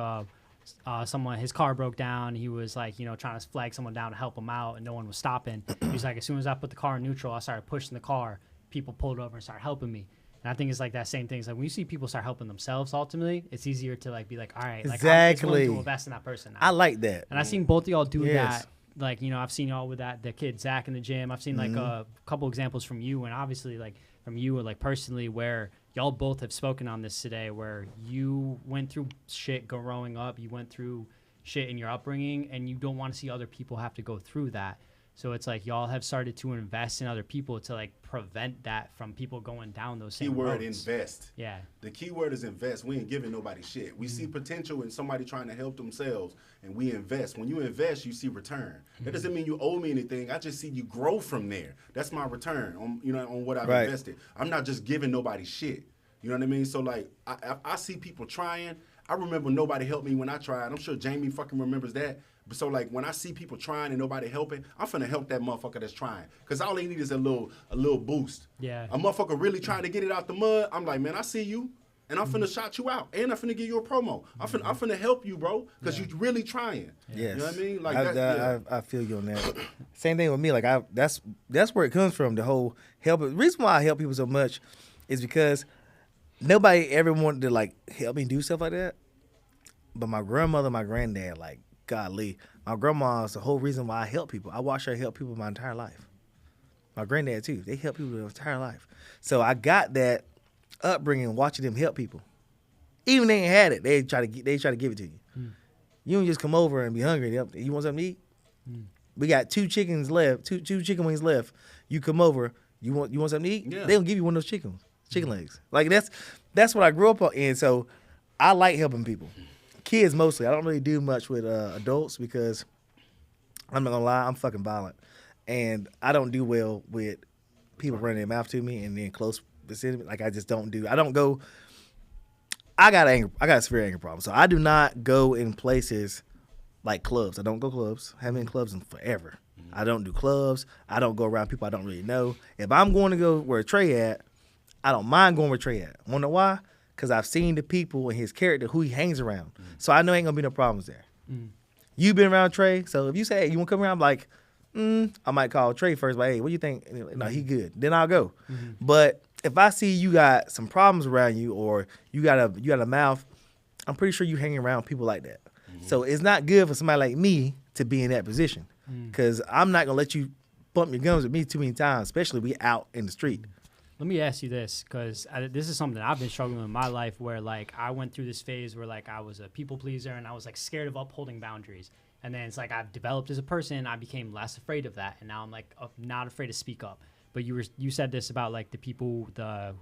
Speaker 1: someone, his car broke down. He was like, trying to flag someone down to help him out, and no one was stopping. He's like, as soon as I put the car in neutral, I started pushing the car. People pulled over and started helping me. And I think it's like that same thing. It's like when you see people start helping themselves, ultimately, it's easier to like be like, all right, like I'm just willing to invest in that person now.
Speaker 3: I like that.
Speaker 1: And I've seen both of y'all do that. Like, I've seen y'all with the kid Zach in the gym. I've seen like a couple examples from you, and obviously like from you, like personally, where y'all both have spoken on this today, where you went through shit growing up, you went through shit in your upbringing, and you don't want to see other people have to go through that. So it's like y'all have started to invest in other people to like prevent that from people going down those same roads.
Speaker 2: Keyword invest.
Speaker 1: Yeah.
Speaker 2: The key word is invest. We ain't giving nobody shit. We see potential in somebody trying to help themselves, and we invest. When you invest, you see return. That doesn't mean you owe me anything. I just see you grow from there. That's my return on what I've invested. I'm not just giving nobody shit. You know what I mean? So like I see people trying. I remember nobody helped me when I tried. I'm sure Jamie fucking remembers that. So like when I see people trying and nobody helping, I'm finna help that motherfucker that's trying. Cause all they need is a little boost.
Speaker 1: Yeah.
Speaker 2: A motherfucker really trying to get it out the mud. I'm like, man, I see you, and I'm finna shout you out, and I'm finna give you a promo. I'm finna help you, bro, cause you really trying.
Speaker 3: Yes.
Speaker 2: You know what I mean? Like
Speaker 3: I feel you on that. Same thing with me. Like that's where it comes from. The whole help. The reason why I help people so much is because nobody ever wanted to like help me do stuff like that. But my grandmother, my granddad, like. Golly, my grandma is the whole reason why I help people. I watched her help people my entire life. My granddad too. They help people their entire life. So I got that upbringing watching them help people. Even they ain't had it, they try to give it to you. You don't just come over and be hungry. You want something to eat? We got 2 chickens left, two chicken wings left. You come over. You want something to eat?
Speaker 2: Yeah.
Speaker 3: They gonna give you one of those chicken legs. Like that's what I grew up on. And so I like helping people. Kids mostly. I don't really do much with adults because I'm not gonna lie, I'm fucking violent, and I don't do well with people running their mouth to me and then close vicinity. Like I just don't do. I don't go. I got a severe anger problem, so I do not go in places like clubs. I don't go clubs. I haven't been in clubs in forever. I don't do clubs. I don't go around people I don't really know. If I'm going to go where Trey at, I don't mind going where Trey at. Wanna know why? Because I've seen the people and his character, who he hangs around. So I know ain't going to be no problems there. You've been around Trey, so if you say, hey, you want to come around, I'm like, I might call Trey first, like, hey, what do you think? Like, no, he good. Then I'll go. But if I see you got some problems around you or you got a mouth, I'm pretty sure you hang around people like that. So it's not good for somebody like me to be in that position because I'm not going to let you bump your gums with me too many times, especially we out in the street.
Speaker 1: Let me ask you this, because this is something I've been struggling with in my life where, like, I went through this phase where, like, I was a people pleaser and I was, like, scared of upholding boundaries. And then it's like I've developed as a person. I became less afraid of that. And now I'm, like, not afraid to speak up. But you said this about, like, the people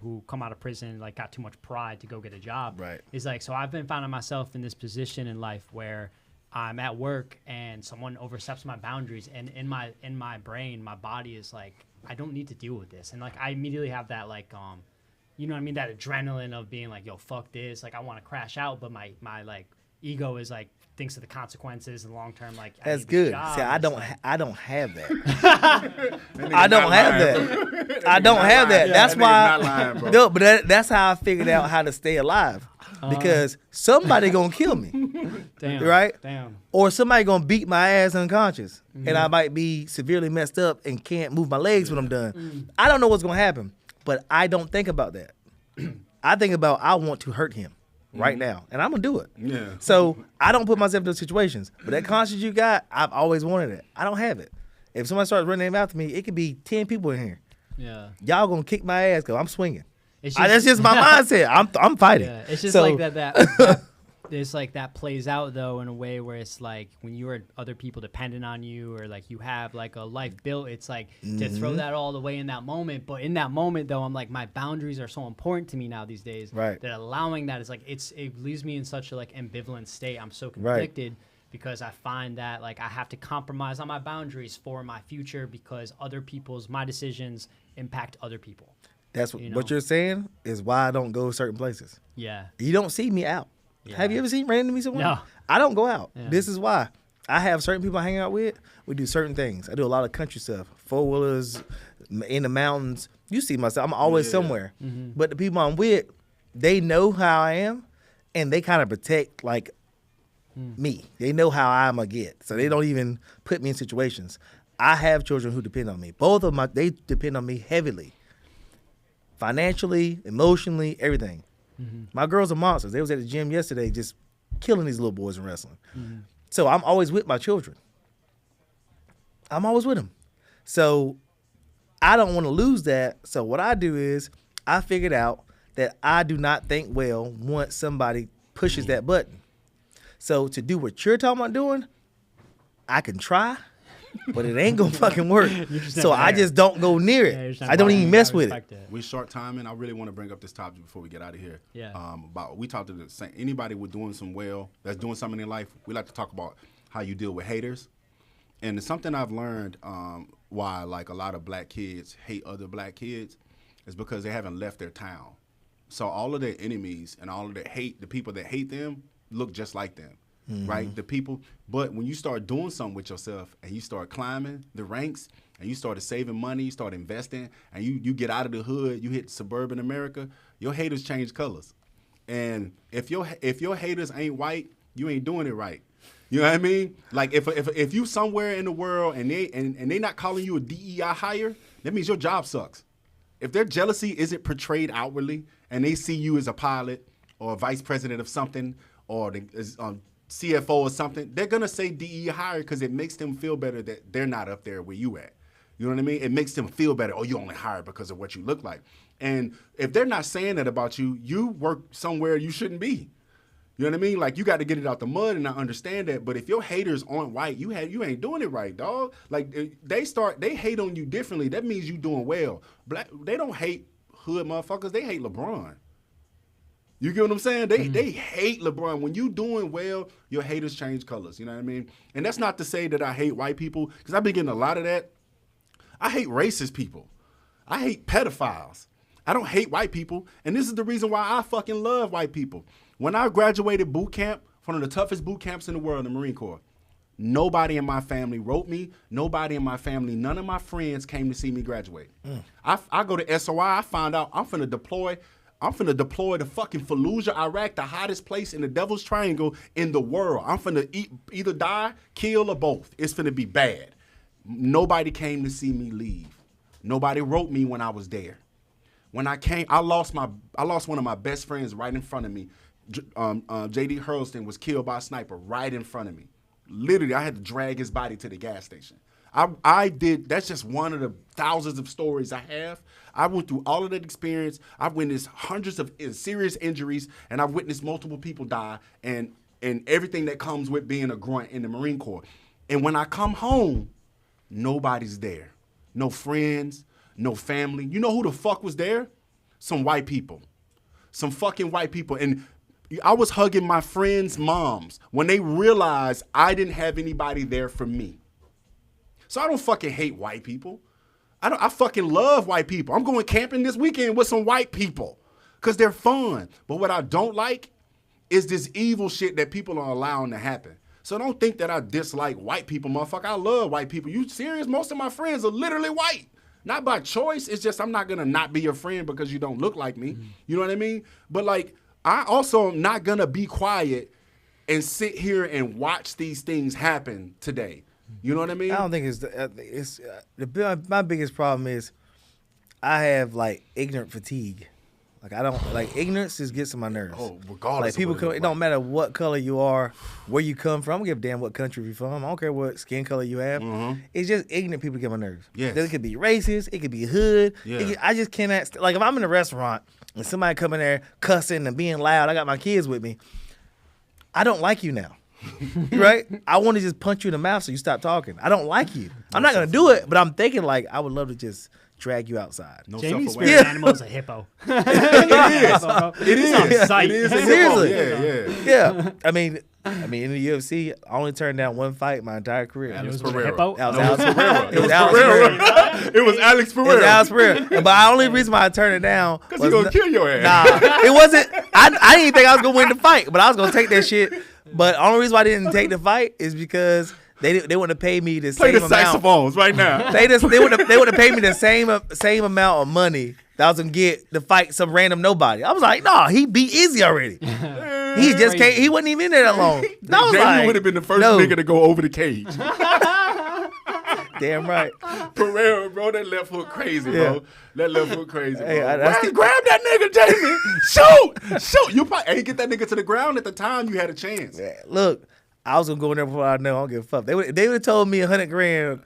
Speaker 1: who come out of prison, like, got too much pride to go get a job.
Speaker 3: Right.
Speaker 1: It's like, so I've been finding myself in this position in life where I'm at work and someone oversteps my boundaries. And in my brain, my body is like, I don't need to deal with this. And like I immediately have that like you know what I mean, that adrenaline of being like, yo, fuck this, like I want to crash out, but my like ego is like thinks of the consequences in the long term. Like
Speaker 3: that's good. See, I don't have that. I don't have that. I don't have that. That's why. No, but that's how I figured out how to stay alive. Because somebody gonna kill me.
Speaker 1: Damn.
Speaker 3: Right?
Speaker 1: Damn.
Speaker 3: Or somebody gonna beat my ass unconscious. And I might be severely messed up and can't move my legs when I'm done. I don't know what's gonna happen, but I don't think about that. I think about I want to hurt him right now, and I'm gonna do it.
Speaker 2: Yeah.
Speaker 3: So I don't put myself in those situations. But that conscience you got, I've always wanted it. I don't have it. If somebody starts running their mouth to me, it could be 10 people in here.
Speaker 1: Yeah.
Speaker 3: Y'all gonna kick my ass because I'm swinging. That's just my mindset. I'm fighting.
Speaker 1: Yeah, it's just like that it's like that plays out though in a way where it's like when you are other people dependent on you or like you have like a life built, it's like to throw that all the way in that moment. But in that moment though, I'm like my boundaries are so important to me now these days.
Speaker 3: Right.
Speaker 1: That allowing that is like it leaves me in such a like ambivalent state. I'm so conflicted because I find that like I have to compromise on my boundaries for my future because my decisions impact other people.
Speaker 3: That's what you're saying is why I don't go certain places.
Speaker 1: Yeah.
Speaker 3: You don't see me out. Yeah. Have you ever ran into me somewhere?
Speaker 1: No.
Speaker 3: I don't go out.
Speaker 1: Yeah.
Speaker 3: This is why. I have certain people I hang out with. We do certain things. I do a lot of country stuff. 4-wheelers, in the mountains. You see myself. I'm always somewhere. Mm-hmm. But the people I'm with, they know how I am, and they kind of protect, like, me. They know how I'm going to get. So they don't even put me in situations. I have children who depend on me. Both of them, they depend on me heavily. Financially, emotionally, everything. My girls are monsters. They was at the gym yesterday just killing these little boys in wrestling. So I'm always with my children. I'm always with them. So I don't want to lose that. So what I do is I figured out that I do not think well once somebody pushes that button. So to do what you're talking about doing, I can try, but it ain't gonna fucking work. So I just don't go near it. I don't even mess with it.
Speaker 2: We short timing. I really want to bring up this topic before we get out of here.
Speaker 1: Yeah.
Speaker 2: About we talked to the same, anybody with doing some that's doing something in life. We like to talk about how you deal with haters, and it's something I've learned. Why like a lot of black kids hate other black kids is because they haven't left their town. So all of their enemies and all of their hate, the people that hate them, look just like them, right? The people. But when you start doing something with yourself and you start climbing the ranks and you started saving money, you start investing, and you get out of the hood, you hit suburban America, your haters change colors. And if your haters ain't white, you ain't doing it right. You know what I mean? Like if you somewhere in the world and they not calling you a DEI hire, that means your job sucks. If their jealousy isn't portrayed outwardly and they see you as a pilot or a vice president of something or the CFO or something, they're going to say DE hire because it makes them feel better that they're not up there where you at. You know what I mean? It makes them feel better. Oh, you only hired because of what you look like. And if they're not saying that about you, you work somewhere you shouldn't be. You know what I mean? Like, you got to get it out the mud, and I understand that. But if your haters aren't white, you ain't doing it right, dog. Like, they hate on you differently. That means you doing well. They don't hate hood motherfuckers. They hate LeBron. You get what I'm saying? They hate LeBron. When you doing well, your haters change colors. You know what I mean? And that's not to say that I hate white people, because I've been getting a lot of that. I hate racist people. I hate pedophiles. I don't hate white people. And this is the reason why I fucking love white people. When I graduated boot camp, one of the toughest boot camps in the world, the Marine Corps, nobody in my family wrote me. Nobody in my family, none of my friends came to see me graduate. I go to SOI, I find out I'm finna deploy to fucking Fallujah, Iraq, the hottest place in the Devil's Triangle in the world. I'm finna either die, kill, or both. It's finna be bad. Nobody came to see me leave. Nobody wrote me when I was there. When I came, I lost one of my best friends right in front of me. J.D. Hurlston was killed by a sniper right in front of me. Literally, I had to drag his body to the gas station. That's just one of the thousands of stories I have. I went through all of that experience. I've witnessed hundreds of serious injuries, and I've witnessed multiple people die, and everything that comes with being a grunt in the Marine Corps. And when I come home, nobody's there. No friends, no family. You know who the fuck was there? Some white people. Some fucking white people. And I was hugging my friends' moms when they realized I didn't have anybody there for me. So I don't fucking hate white people. I fucking love white people. I'm going camping this weekend with some white people because they're fun. But what I don't like is this evil shit that people are allowing to happen. So don't think that I dislike white people, motherfucker. I love white people. You serious? Most of my friends are literally white. Not by choice. It's just I'm not going to not be your friend because you don't look like me. You know what I mean? But, like, I also am not going to be quiet and sit here and watch these things happen today. You know what I mean?
Speaker 3: I don't think my biggest problem is I have, like, ignorant fatigue. Like, I don't, like, ignorance just gets on my nerves.
Speaker 2: Oh, regardless.
Speaker 3: Like, people come, it don't matter what color you are, where you come from. I don't give a damn what country you're from. I don't care what skin color you have. It's just ignorant people get on my nerves.
Speaker 2: Yes.
Speaker 3: It could be racist. It could be hood.
Speaker 2: Yeah.
Speaker 3: I just cannot, like, if I'm in a restaurant and somebody come in there cussing and being loud, I got my kids with me, I don't like you now. Right? I want to just punch you in the mouth so you stop talking. I don't like you. I'm not going to do it, but I'm thinking, like, I would love to just drag you outside.
Speaker 1: No Jamie's spirit animal is a hippo. It is. On sight.
Speaker 2: It is a
Speaker 3: Seriously. Yeah. I mean, in the UFC, I only turned down one fight my entire career.
Speaker 1: It was a hippo?
Speaker 3: That was Alex Pereira. It was Alex Pereira.
Speaker 2: It was Alex Pereira.
Speaker 3: It was Alex Pereira. But the only reason why I turned it down
Speaker 2: because he's going to kill your ass.
Speaker 3: Nah, it wasn't. I didn't think I was going to win the fight, but I was going to take that shit. But the only reason why I didn't take the fight is because they want to pay me the same amount.
Speaker 2: Play the saxophones right now.
Speaker 3: They want to pay me the same amount of money that I was gonna get to fight some random nobody. I was like, nah, he beat Izzy already. He just came. He wasn't even in there that long. I was
Speaker 2: Jamie
Speaker 3: like,
Speaker 2: would have been the first
Speaker 3: no.
Speaker 2: nigga to go over the cage.
Speaker 3: Damn right.
Speaker 2: Pereira, bro, that left hook crazy, bro. That left hook crazy, bro.
Speaker 3: Hey,
Speaker 2: Grab that nigga, Jamie. Shoot. You probably ain't get that nigga to the ground at the time. You had a chance.
Speaker 3: Yeah, look, I was gonna go in there before I know. I don't give a fuck. They would have told me $100,000.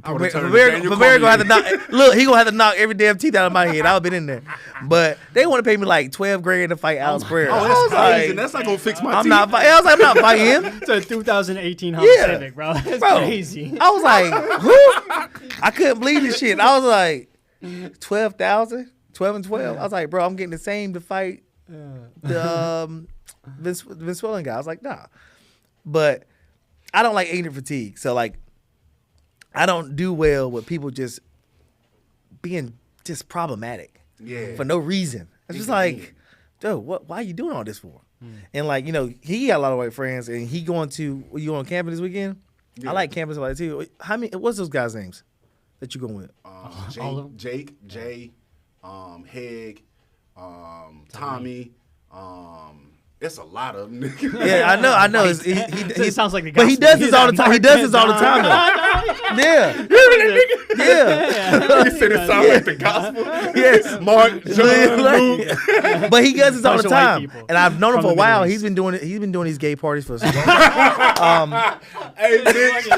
Speaker 3: Pereira gonna have to knock. Look, he gonna have to knock every damn teeth out of my head. I've been in there, but they want to pay me like $12,000 to fight Alex Pereira.
Speaker 2: Oh, that's crazy. Like, that's not gonna fix my teeth.
Speaker 3: I was like, I'm not fighting him.
Speaker 1: It's a 2018 Honda Civic, bro. That's crazy.
Speaker 3: I was like, who? I couldn't believe this shit. I was like, 12,000, 12 and 12. I was like, bro, I'm getting the same to fight the Venezuelan guy. I was like, nah, but I don't like ignorant fatigue. So like, I don't do well with people just being just problematic for no reason. It's just like, dude, why are you doing all this for? And like, he got a lot of white friends, and he going to, you on camping this weekend? Yeah. I like camping like too. What's those guys' names that you going with?
Speaker 2: Jake, Jay, Heg, Tommy, it's a lot of them.
Speaker 3: Yeah, I know.
Speaker 1: It sounds like the
Speaker 3: gospel. But he does this all the time. He does this all the time, though. Yeah.
Speaker 2: Yeah. He said it sounds like the gospel. Yes. Mark, John, Luke.
Speaker 3: But he does this all the time. And I've known him for a while. He's been doing these gay parties for so long.
Speaker 2: Hey, Nick.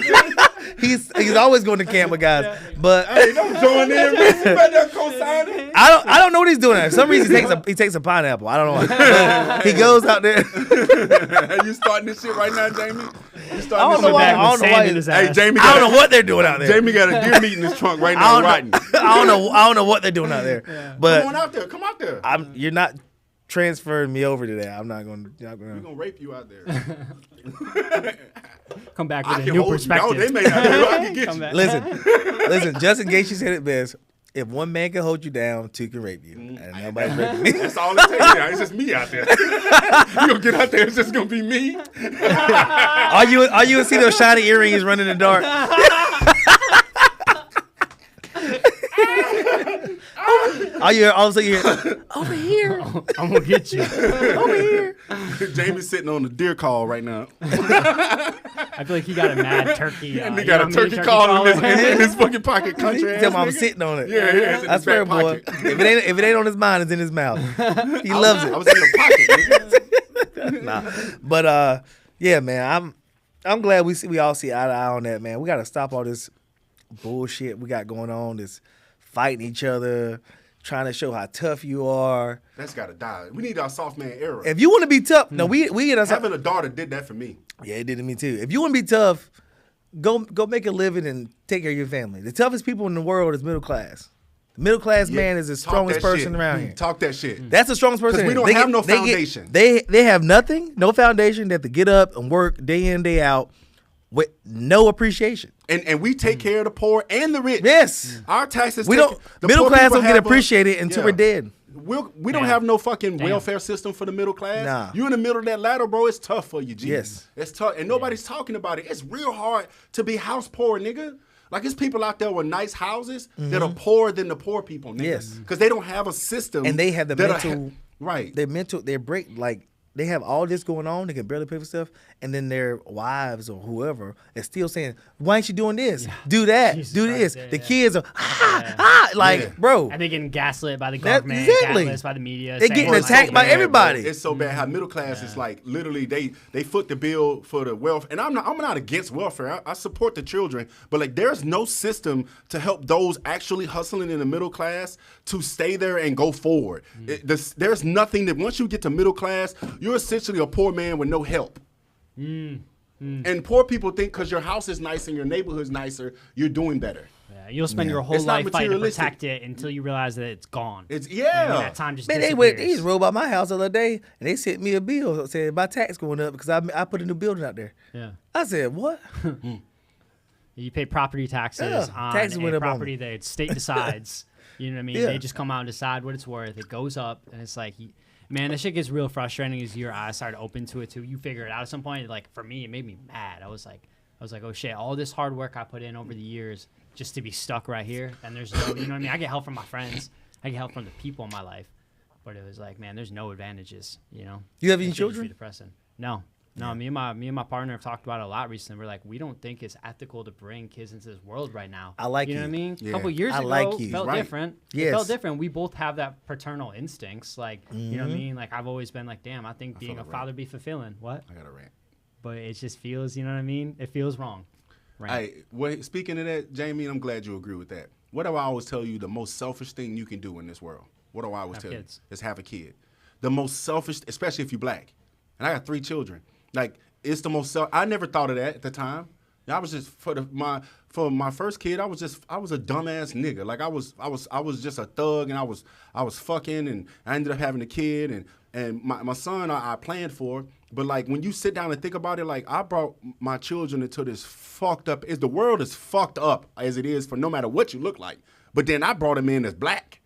Speaker 3: He's always going to camp with guys. But
Speaker 2: hey, don't join in. You better co-sign it.
Speaker 3: I don't know what he's doing. For some reason he takes a pineapple. I don't know. He goes out there.
Speaker 2: You starting this shit right now, Jamie? You
Speaker 3: I don't know why.
Speaker 2: Hey, Jamie.
Speaker 3: I don't know what they're doing out there.
Speaker 2: Jamie got a deer meat in his trunk right now, riding.
Speaker 3: I don't know what they're doing out there. Yeah. But
Speaker 2: come on out there. Come out there.
Speaker 3: You're not transferring me over to that. I'm not going to.
Speaker 2: We're gonna rape you out there.
Speaker 1: Come back with a new perspective.
Speaker 2: They may not. I can get you.
Speaker 3: Listen. Justin Gaethje said it best. If one man can hold you down, two can rape you. And nobody's raping me.
Speaker 2: That's all it takes now. It's just me out there. You gonna get out there, it's just gonna be me.
Speaker 3: All you would see those shiny earrings running in the dark. All of a sudden you hear, over here.
Speaker 1: I'm gonna get you.
Speaker 3: Over here.
Speaker 2: Jamie's sitting on the deer call right now.
Speaker 1: I feel like he got a mad turkey.
Speaker 2: And he got a turkey call in his fucking pocket. Country
Speaker 3: Tell him I'm sitting on it.
Speaker 2: Yeah.
Speaker 3: I swear, boy. If it ain't on his mind, it's in his mouth. He loves it.
Speaker 2: I was in your pocket.
Speaker 3: Nah, but yeah, man. I'm glad we all see eye to eye on that, man. We got to stop all this bullshit we got going on. This fighting each other, trying to show how tough you are.
Speaker 2: That's got to die. We need our soft man era.
Speaker 3: If you want to be tough, no, we
Speaker 2: having a daughter did that for me.
Speaker 3: Yeah, it did to me too. If you want to be tough, go make a living and take care of your family. The toughest people in the world is middle class. The middle class man is the strongest person around here.
Speaker 2: Talk that shit.
Speaker 3: That's the strongest person.
Speaker 2: Because we don't have no foundation.
Speaker 3: They have nothing, no foundation. They have to get up and work day in, day out with no appreciation.
Speaker 2: And we take care of the poor and the rich.
Speaker 3: Yes.
Speaker 2: Our taxes.
Speaker 3: Middle class don't get appreciated until we're dead.
Speaker 2: We don't have no fucking welfare system for the middle class.
Speaker 3: Nah.
Speaker 2: You in the middle of that ladder, bro. It's tough for you, G.
Speaker 3: Yes.
Speaker 2: It's tough. And nobody's talking about it. It's real hard to be house poor, nigga. Like, it's people out there with nice houses that are poorer than the poor people, nigga.
Speaker 3: Yes.
Speaker 2: Because they don't have a system.
Speaker 3: And they have the mental.
Speaker 2: Right.
Speaker 3: They're like, they have all this going on. They can barely pay for stuff. And then their wives or whoever is still saying, why ain't you doing this? Yeah. Do that. Do this. The kids are, bro.
Speaker 1: And they're getting gaslit by the government, gaslit by the media.
Speaker 3: They're getting attacked by everybody.
Speaker 2: Bro. It's so bad how middle class is like, literally, they foot the bill for the welfare. And I'm not against welfare. I support the children. But, like, there's no system to help those actually hustling in the middle class to stay there and go forward. There's nothing that once you get to middle class, you're essentially a poor man with no help. And poor people think because your house is nice and your neighborhood's nicer, you're doing better.
Speaker 1: Yeah, you'll spend your whole life fighting to protect it until you realize that it's gone.
Speaker 2: It's
Speaker 1: that time just
Speaker 3: disappears. They just rode by my house the other day and they sent me a bill said my tax going up because I put a new building out there.
Speaker 1: Yeah,
Speaker 3: I said what?
Speaker 1: You pay property taxes on a property that the state decides. You know what I mean? Yeah. They just come out and decide what it's worth. It goes up, and it's like, man, that shit gets real frustrating as your eyes start to open to it too. You figure it out at some point. Like, for me, it made me mad. I was like, oh shit, all this hard work I put in over the years just to be stuck right here. And there's no, you know what I mean? I get help from my friends. I get help from the people in my life. But it was like, man, there's no advantages, you know.
Speaker 3: You have any
Speaker 1: It should just be
Speaker 3: children?
Speaker 1: depressing. No. No, me and my partner have talked about it a lot recently. We're like, we don't think it's ethical to bring kids into this world right now.
Speaker 3: I like
Speaker 1: you know
Speaker 3: you.
Speaker 1: what I mean?
Speaker 2: Yeah.
Speaker 1: A couple years
Speaker 3: I
Speaker 1: ago,
Speaker 3: like you.
Speaker 1: felt
Speaker 2: Right.
Speaker 1: different.
Speaker 3: Yes.
Speaker 1: It felt different. We both have that paternal instincts. Like, you know what I
Speaker 3: Mhm.
Speaker 1: mean? Like, I've always been like, damn, I think being
Speaker 2: feel
Speaker 1: a
Speaker 2: it,
Speaker 1: father be fulfilling. What?
Speaker 2: I got a rant.
Speaker 1: But it just feels, you know what I mean? It feels wrong. Right.
Speaker 2: Hey, speaking of that, Jamie, I'm glad you agree with that. What do I always tell you? The most selfish thing you can do in this world. What do I always
Speaker 1: Have
Speaker 2: tell
Speaker 1: kids.
Speaker 2: you? Is have a kid. The most selfish, especially if you're black. And I got 3 children. Like, it's the most I never thought of that at the time. I was just for my first kid. I was a dumbass nigga. Like I was just a thug, and I was fucking, and I ended up having a kid, and my son I planned for. But like when you sit down and think about it, like I brought my children into this fucked up. The world is fucked up as it is for no matter what you look like. But then I brought them in as black,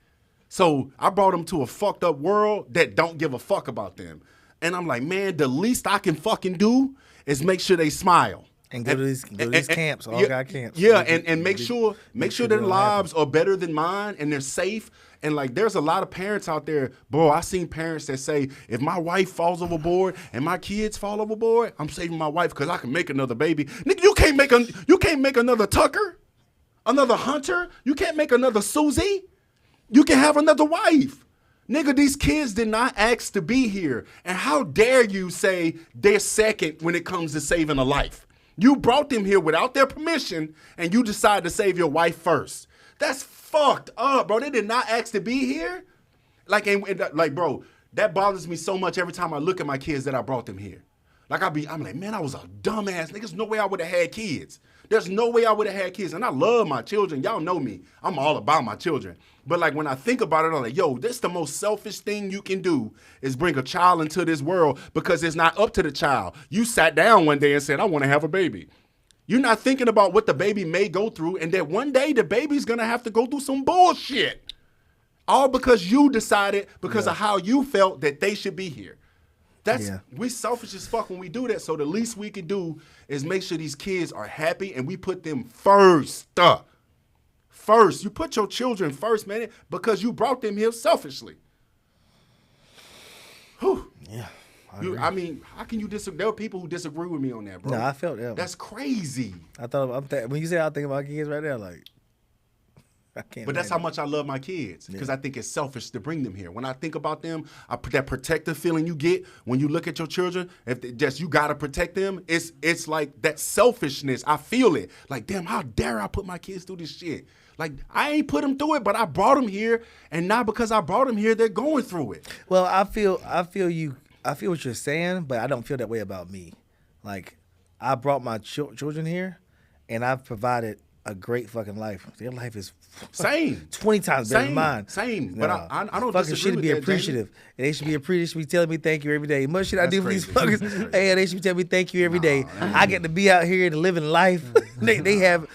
Speaker 2: so I brought them to a fucked up world that don't give a fuck about them. And I'm like, man, the least I can fucking do is make sure they smile.
Speaker 3: And go to these camps, all guy camps.
Speaker 2: Yeah, and make sure their
Speaker 3: they don't
Speaker 2: lives are better than mine and they're safe. And like, there's a lot of parents out there, bro. I seen parents that say, if my wife falls overboard and my kids fall overboard, I'm saving my wife because I can make another baby. Nigga, you can't make another Tucker, another Hunter. You can't make another Susie. You can have another wife. Nigga, these kids did not ask to be here. And how dare you say they're second when it comes to saving a life? You brought them here without their permission, and you decide to save your wife first. That's fucked up, bro. They did not ask to be here. Like, bro, that bothers me so much every time I look at my kids that I brought them here. Like, I'm like, man, I was a dumbass. Nigga, there's no way I would have had kids. There's no way I would have had kids. And I love my children. Y'all know me. I'm all about my children. But like when I think about it, I'm like, yo, this the most selfish thing you can do is bring a child into this world because it's not up to the child. You sat down one day and said, I want to have a baby. You're not thinking about what the baby may go through and that one day the baby's going to have to go through some bullshit. All because you decided because of how you felt that they should be here. We selfish as fuck when we do that. So the least we can do is make sure these kids are happy and we put them first. First. You put your children first, man, because you brought them here selfishly. Whew.
Speaker 3: Yeah.
Speaker 2: I mean, how can you disagree? There are people who disagree with me on that, bro.
Speaker 3: No, I felt that.
Speaker 2: That's crazy.
Speaker 3: I thought when you say I think about kids right there, like I can't.
Speaker 2: But that's how much I love my kids because I think it's selfish to bring them here. When I think about them, that protective feeling you get when you look at your children, you gotta protect them. It's like that selfishness. I feel it. Like, damn, how dare I put my kids through this shit? Like, I ain't put them through it, but I brought them here, and now because I brought them here, they're going through it.
Speaker 3: Well, I feel you. I feel what you're saying, but I don't feel that way about me. Like, I brought my children here, and I've provided a great fucking life. Their life is
Speaker 2: same
Speaker 3: 20 times better than mine.
Speaker 2: Same.
Speaker 3: No,
Speaker 2: But I don't
Speaker 3: fucking
Speaker 2: disagree
Speaker 3: should
Speaker 2: with
Speaker 3: be
Speaker 2: that,
Speaker 3: appreciative. And they should be appreciative. They should be telling me thank you every day. Much shit I
Speaker 2: That's
Speaker 3: do for these
Speaker 2: crazy.
Speaker 3: fuckers. Hey, they should be telling me thank you every day. I get to be out here and living life. they have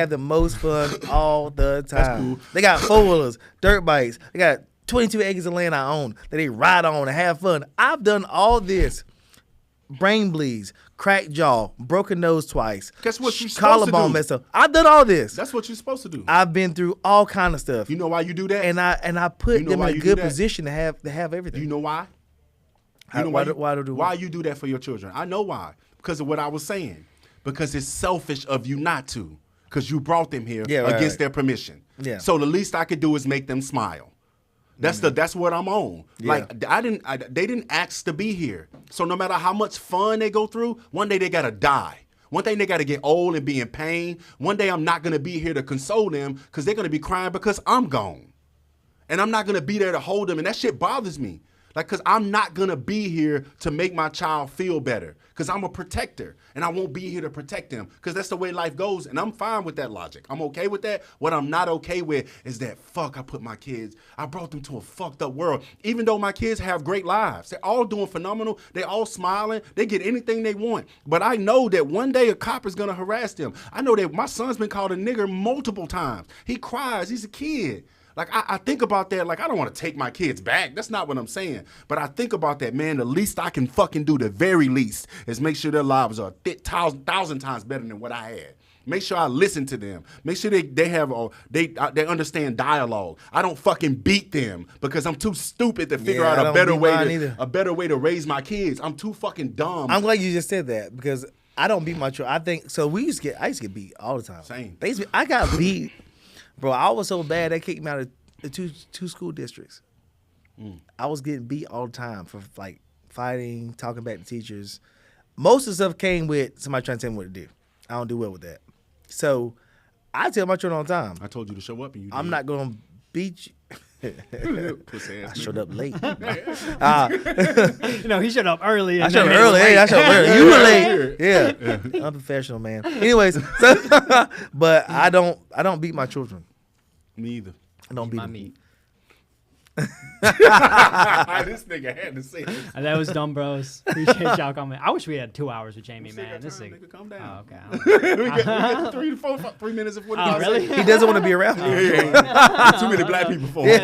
Speaker 3: the most fun all the time.
Speaker 2: That's cool.
Speaker 3: They got 4-wheelers, dirt bikes. They got 22 acres of land I own that they ride on and have fun. I've done all this. Brain bleeds, cracked jaw, broken nose twice.
Speaker 2: Guess what you're supposed to
Speaker 3: collarbone
Speaker 2: do?
Speaker 3: messed up. I've done all this.
Speaker 2: That's what you're supposed to do.
Speaker 3: I've been through all kind of stuff.
Speaker 2: You know why you do that?
Speaker 3: And I put
Speaker 2: You know
Speaker 3: them
Speaker 2: why
Speaker 3: in a
Speaker 2: you do
Speaker 3: good
Speaker 2: that?
Speaker 3: position to have everything.
Speaker 2: Do you know why?
Speaker 3: Why
Speaker 2: You do that for your children? I know why. Because of what I was saying. Because it's selfish of you not to. Because you brought them here against their permission.
Speaker 3: Yeah.
Speaker 2: So the least I could do is make them smile. That's what I'm on.
Speaker 3: Yeah.
Speaker 2: Like they didn't ask to be here. So no matter how much fun they go through, one day they gotta die. One day they gotta get old and be in pain. One day I'm not gonna be here to console them because they're gonna be crying because I'm gone. And I'm not gonna be there to hold them. And that shit bothers me. Like, because I'm not going to be here to make my child feel better. Because I'm a protector. And I won't be here to protect them. Because that's the way life goes. And I'm fine with that logic. I'm okay with that. What I'm not okay with is that, I brought them to a fucked up world. Even though my kids have great lives. They're all doing phenomenal. They're all smiling. They get anything they want. But I know that one day a cop is going to harass them. I know that my son's been called a nigger multiple times. He cries. He's a kid. Like, I think about that. Like, I don't want to take my kids back. That's not what I'm saying. But I think about that, man. The least I can fucking do, the very least, is make sure their lives are 1,000 times better than what I had. Make sure I listen to them. Make sure they understand dialogue. I don't fucking beat them because I'm too stupid to figure out a better way to raise my kids. I'm too fucking dumb.
Speaker 3: I'm glad you just said that because I don't beat my children. I think so. I used to get beat all the time.
Speaker 2: Same.
Speaker 3: I got beat, bro. I was so bad they kicked me out of the two school districts. I was getting beat all the time for like fighting, talking back to teachers. Most of the stuff came with somebody trying to tell me what to do. I don't do well with that. So I tell my children all the time.
Speaker 2: I told you to show up and you did.
Speaker 3: I'm not going to beat you. I showed up late.
Speaker 1: He showed up early.
Speaker 3: I showed up early. Hey, I showed up early. You were late. Yeah. Unprofessional, man. Anyways, but I don't beat my children.
Speaker 2: Me either.
Speaker 3: I don't beat them.
Speaker 2: This nigga had to say this.
Speaker 1: That was dumb, bros. Appreciate y'all coming. I wish we had 2 hours with Jamie, man. This is
Speaker 2: nigga, calm down.
Speaker 1: Oh, okay.
Speaker 2: we got 3 minutes of what
Speaker 1: really?
Speaker 3: He doesn't want to be around.
Speaker 2: Too many black people for him.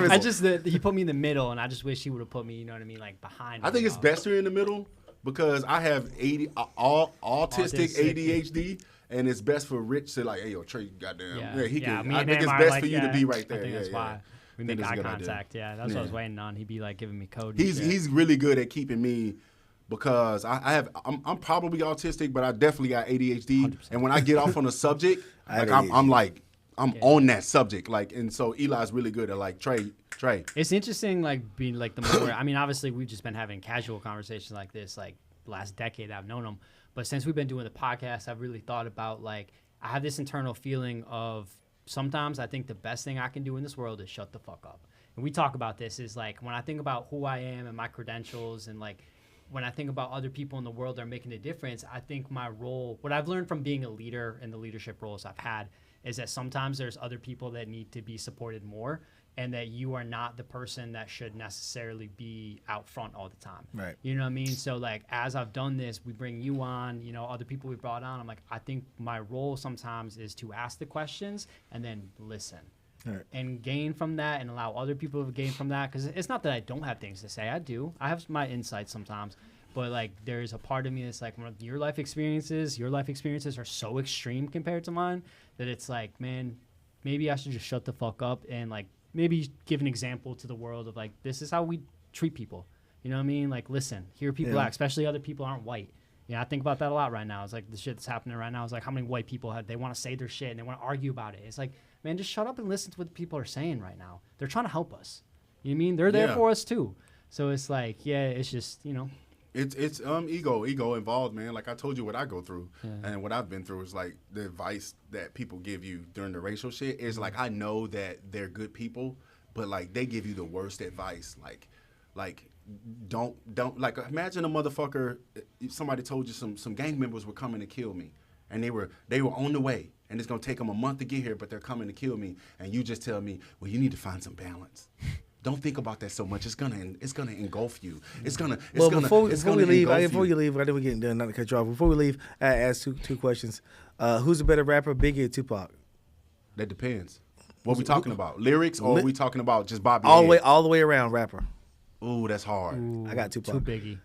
Speaker 1: I just he put me in the middle, and I just wish he would have put me, you know what I mean, like behind.
Speaker 2: I think it's best here in the middle because I have autistic ADHD. And it's best for Rich to like, hey, yo, Trey, goddamn.
Speaker 1: I
Speaker 2: think it's best for you to be right there.
Speaker 1: I think that's why. We make eye contact. Yeah, that's what I was waiting on. He'd be like giving me code.
Speaker 2: He's really good at keeping me because I'm probably autistic, but I definitely got ADHD. 100%. And when I get off on a subject, I'm on that subject. Like, and so Eli's really good at like Trey.
Speaker 1: It's interesting, like being like the more. I mean, obviously we've just been having casual conversations like this, like last decade I've known him. But since we've been doing the podcast, I've really thought about like I have this internal feeling of. Sometimes I think the best thing I can do in this world is shut the fuck up. And we talk about this is like when I think about who I am and my credentials and like when I think about other people in the world that are making a difference, I think my role, what I've learned from being a leader in the leadership roles I've had is that sometimes there's other people that need to be supported more and that you are not the person that should necessarily be out front all the time.
Speaker 3: Right.
Speaker 1: You know what I mean? So like as I've done this, we bring you on, you know, other people we brought on. I'm like, I think my role sometimes is to ask the questions and then listen. Right. And gain from that and allow other people to gain from that. Because it's not that I don't have things to say. I do. I have my insights sometimes. But like there's a part of me that's like when your life experiences are so extreme compared to mine that it's like, man, maybe I should just shut the fuck up and like maybe give an example to the world of like, this is how we treat people. You know what I mean? Like, listen, hear people act, especially other people aren't white. You know, I think about that a lot right now. It's like the shit that's happening right now is like how many white people they want to say their shit and they want to argue about it. It's like, man, just shut up and listen to what people are saying right now. They're trying to help us. You know what I mean? They're there for us too. So it's like, it's just, you know.
Speaker 2: It's ego involved, man. Like I told you what I go through and what I've been through is like the advice that people give you during the racial shit is like I know that they're good people, but like they give you the worst advice. Like don't like imagine a motherfucker. Somebody told you some gang members were coming to kill me, and they were on the way, and it's gonna take them a month to get here, but they're coming to kill me, and you just tell me, well, you need to find some balance. Don't think about that so much. It's gonna engulf you. Before you leave, I think we're getting done. Not to cut you off. Before we leave, I ask two questions. Who's a better rapper, Biggie or Tupac? That depends. What we talking about? Lyrics, or are we talking about just Bobby? All the way around rapper. Ooh, that's hard.
Speaker 3: Ooh, I got Tupac.
Speaker 1: Too Biggie.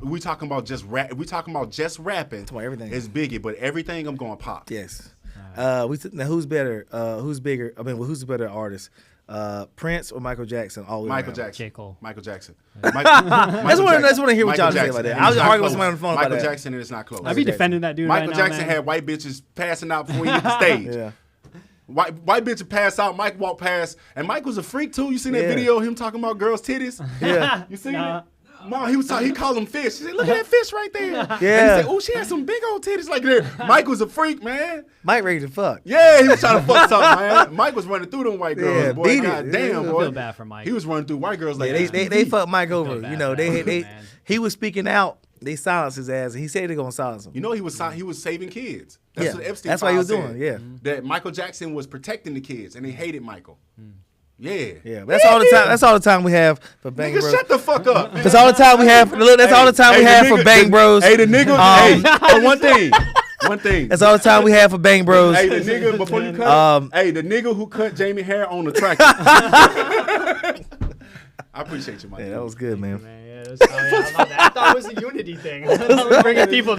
Speaker 2: We talking about just rap. We talking about just rapping.
Speaker 3: Everything.
Speaker 2: It's Biggie, but everything I'm going Pop.
Speaker 3: Yes. Now who's better? Who's bigger? I mean, who's the better artist? Prince or Michael Jackson?
Speaker 2: Michael Jackson.
Speaker 1: J. Cole.
Speaker 2: Michael Jackson.
Speaker 3: I just want to hear what y'all say about that. I was arguing with somebody on the phone about that.
Speaker 2: Michael Jackson, and it's not close.
Speaker 1: I'd be defending that dude
Speaker 2: Michael
Speaker 1: right now,
Speaker 2: Jackson
Speaker 1: man.
Speaker 2: had white bitches passing out before he hit the stage.
Speaker 3: Yeah.
Speaker 2: White bitch pass out, Mike walked past, and Mike was a freak too. You seen that video of him talking about girls' titties?
Speaker 3: Yeah.
Speaker 2: You seen it? Mom, he called them fish. He said, look at that fish right there.
Speaker 3: Yeah.
Speaker 2: And he said, oh, she had some big old titties like that. Mike was a freak, man.
Speaker 3: Mike ready to fuck.
Speaker 2: Yeah, he was trying to fuck something, man. Mike was running through them white girls,
Speaker 3: yeah,
Speaker 2: boy. God damn, boy.
Speaker 1: I feel bad for Mike.
Speaker 2: He was running through white girls like
Speaker 3: that. They fucked Mike over. You know,
Speaker 1: man.
Speaker 3: He was speaking out. They silenced his ass, and he said they're gonna silence him.
Speaker 2: You know, he was saving kids. That's what Epstein
Speaker 3: that's what he was
Speaker 2: said,
Speaker 3: doing. Yeah,
Speaker 2: that Michael Jackson was protecting the kids, and they hated Michael. Yeah.
Speaker 3: That's all the time. That's all the time we have for Bang Bros.
Speaker 2: Shut the fuck up.
Speaker 3: That's all the time we have. Look, that's all the time we have for Bang Bros.
Speaker 2: Hey, the nigga. One thing.
Speaker 3: That's all the time we have for Bang Bros.
Speaker 2: Hey, the nigga before you cut. Hey, the nigga who cut Jamie hair on the tractor. I appreciate you, Mike.
Speaker 3: Yeah, that was good, man.
Speaker 1: I love that. I thought it was a unity thing. Bringing people